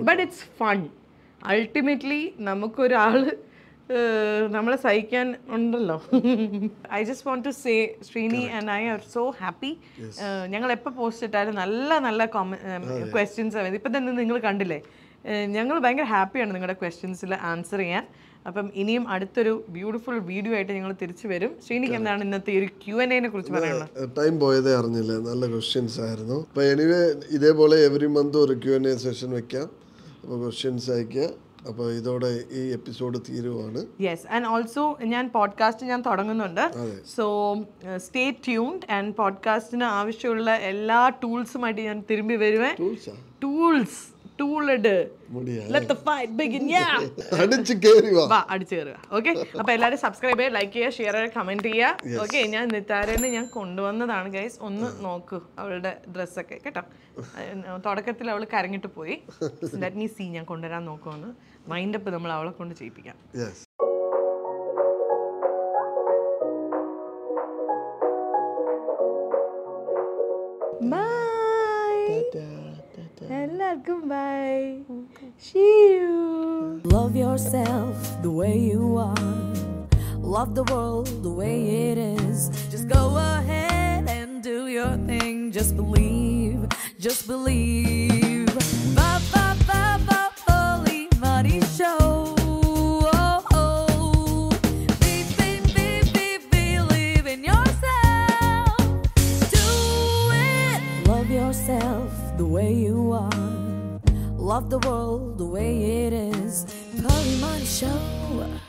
but it's fun. Ultimately നമുക്കൊരാള് നമ്മളെ സഹിക്കാൻ ഉണ്ടല്ലോ. I just want to say Sreeni and I are so happy. ഞങ്ങൾ എപ്പോൾ പോസ്റ്റ് ഇട്ടാലും നല്ല നല്ല ക്വസ്റ്റ്യൻസ് ആയിരുന്നു. ഇപ്പം തന്നെ നിങ്ങൾ കണ്ടില്ലേ, ഞങ്ങൾ ഭയങ്കര ഹാപ്പിയാണ് നിങ്ങളുടെ ക്വസ്റ്റ്യൻസിൽ ആൻസർ ചെയ്യാൻ. അപ്പം ഇനിയും അടുത്തൊരു ബ്യൂട്ടിഫുൾ വീഡിയോ ആയിട്ട് ഞങ്ങൾ തിരിച്ചു വരും. ശ്രീനിക്ക് എന്താണ് ഇന്നത്തെ ഒരു Q&A കുറിച്ച് പറയാനുള്ളത്? ടൈം പോയതേ അറിഞ്ഞില്ല, നല്ല ക്വസ്റ്റ്യൻസ് ആയിരുന്നു. അപ്പോൾ എനിവേ ഇതേപോലെ എവറി മന്ത് ഒരു Q&A സെഷൻ വെക്കാം. അപ്പോൾ ക്വസ്റ്റ്യൻസ് അയക്കുക. അപ്പോൾ ഇതോടെ ഈ എപ്പിസോഡ് തീരുവാണ്. യെസ്, ആൻഡ് ഓൾസോ ഞാൻ പോഡ്കാസ്റ്റ് തുടങ്ങുന്നുണ്ട്. So stay tuned. ആൻഡ് പോഡ്കാസ്റ്റിന് ആവശ്യമുള്ള എല്ലാ ടൂൾസുമായിട്ട് ഞാൻ തിരുമ്പി വരുവേ. ടൂൾസ് അടിച്ചു കയറുക. ഓക്കെ, അപ്പൊ എല്ലാവരും സബ്സ്ക്രൈബ് ചെയ്യുക, ലൈക്ക് ചെയ്യുക, ഷെയർ ചെയ്യുക, കമന്റ് ചെയ്യുക. ഓക്കെ, ഞാൻ നിത്താരേനെ ഞാൻ കൊണ്ടുവന്നതാണ് ഗൈസ്. ഒന്ന് നോക്കൂ അവളുടെ ഡ്രസ്സൊക്കെ കേട്ടോ. തുടക്കത്തിൽ അവൾ കരങ്ങിട്ട് പോയി. ലെറ്റ് മീ സീ, ഞാൻ കൊണ്ടുവരാൻ നോക്കുമെന്ന്. മൈൻഡപ്പ് നമ്മൾ അവളെ കൊണ്ട് ചെയ്യിപ്പിക്കാം. എല്ലാവർക്കും by. See you. Love yourself the way you are. Love the world the way it is. Just go ahead and do your thing. Just believe, just believe. Ba ba ba ba Holy Money Show. Oh, oh. Believe in yourself. Do it. Love yourself the way you are. Love the world the way it is. Holy Money Show.